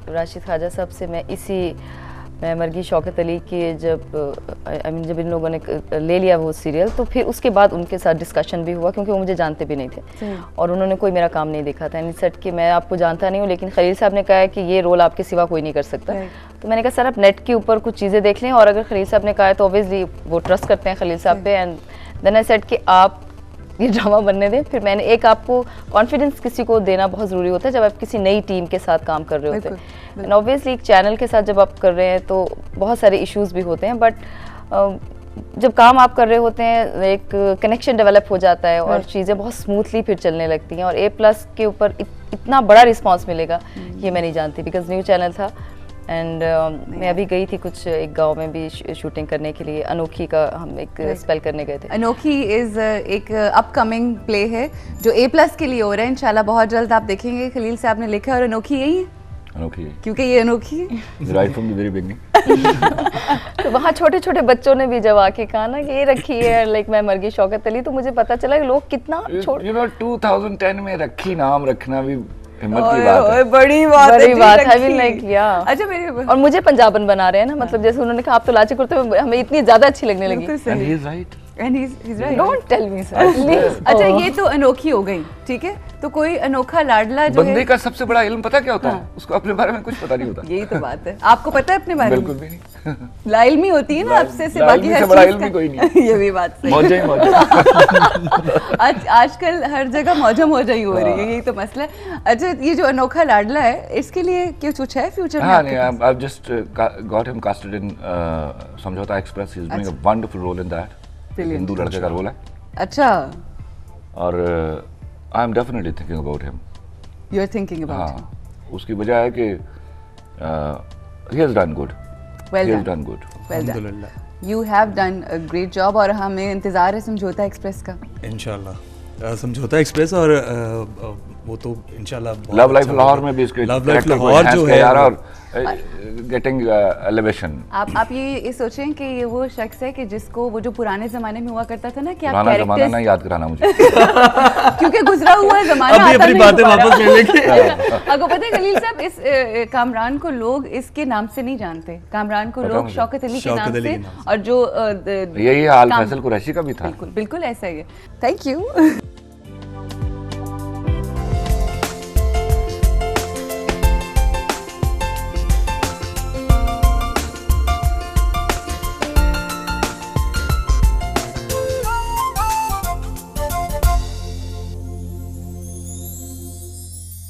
राशिद ख्वाजा साहब से मैं मरगी शौकत अली के जब इन लोगों ने ले लिया वो सीरियल, तो फिर उसके बाद उनके साथ डिस्कशन भी हुआ, क्योंकि वो मुझे जानते भी नहीं थे और उन्होंने कोई मेरा काम नहीं देखा था। यानी सेट कि मैं आपको जानता नहीं हूँ, लेकिन खलील साहब ने कहा है कि ये रोल आपके सिवा कोई नहीं कर सकता। तो मैंने कहा सर आप नेट के ऊपर कुछ चीज़ें देख लें, और अगर खलील साहब ने कहा है तो ऑब्वियसली वो ट्रस्ट करते हैं खलील साहब पे। एंड देन आई सेड कि आप ये ड्रामा बनने दें। फिर मैंने एक, आपको कॉन्फिडेंस किसी को देना बहुत ज़रूरी होता है जब आप किसी नई टीम के साथ काम कर रहे होते हैं। एंड ऑब्वियसली एक चैनल के साथ जब आप कर रहे हैं तो बहुत सारे इश्यूज भी होते हैं, बट जब काम आप कर रहे होते हैं एक कनेक्शन डेवलप हो जाता है और चीज़ें बहुत स्मूथली फिर चलने लगती हैं। और A+ के ऊपर इतना बड़ा रिस्पॉन्स मिलेगा ये मैं नहीं जानती, बिकॉज न्यू चैनल था। एंड मैं अभी गई थी कुछ एक गांव में भी शूटिंग करने के लिए, अनोखी का हम एक स्पेल करने गए थे। अनोखी इज़ एक अपकमिंग प्ले है जो A+ के लिए हो रहा है, इंशाल्लाह बहुत जल्द आप देखेंगे। खलील साहब ने लिखा है और अनोखी यही है, अनोखी है क्योंकि ये अनोखी है right from the very beginning. तो वहाँ छोटे छोटे बच्चों ने भी जब आके कहा ना कि ये रखी है, लाइक मैं मरगी शौकत अली, तो मुझे पता चला कि लोग कितना छोटे। यू नो 2010 में रखी नाम रखना भी हिम्मत की बात है, बड़ी बात है। लाइक या अच्छा मेरे, और मुझे पंजाबन बना रहे हैं ना, मतलब जैसे उन्होंने कहा आप तो लाची कुर्ते में, हमें इतनी ज्यादा अच्छी लगने लगी। And he is right. And he's right. Don't tell me sir. अच्छा ये तो अनोखी हो गई, ठीक है, तो कोई अनोखा लाडला जो बंदे का सबसे बड़ा इल्म पता क्या होता है? उसको अपने बारे में कुछ पता नहीं होता। यही तो बात है। आपको पता है अपने बारे में? बिल्कुल भी नहीं। लाइल्मी होती है ना आपसे से, बाकी हर बड़ा इल्म कोई नहीं। ये भी बात सही। मौजा ही मौजा। आजकल हर जगह मौजा ही हो रही है, यही तो मसला है। अच्छा ये जो अनोखा लाडला है, इसके लिए कुछ है फ्यूचर में? हाँ नहीं, I've just got him casted in Samjhauta express. He's doing a wonderful role in that. Hindu लड़के का रोल है। अच्छा। और I am definitely thinking about him. You are thinking about him? उसकी वजह है कि he has done good. Well he done. has done good. Well done. You have done a great job और हमें इंतजार है समझौता एक्सप्रेस का। इंशाल्लाह समझौता एक्सप्रेस, और वो तो इंशाल्लाह लव लाइफ लाहौर में भी इसके लव लाइफ लाहौर जो है यार, और गेटिंग एलिवेशन। आप ये सोचें कि ये वो शख्स है कि जिसको वो जो पुराने जमाने में हुआ करता था ना कि आप पुराना जमाना नहीं याद कराना मुझे क्योंकि गुजरा हुआ जमाना अभी अपनी बातें वापस ले लेंगे। आपको पता है खलील साहब, इस कामरान को लोग इसके नाम से नहीं जानते, कामरान को लोग शौकत अली के नाम से, और जो यही हाल फैसल कुरैशी का भी था। बिल्कुल ऐसा ही है। Thank you.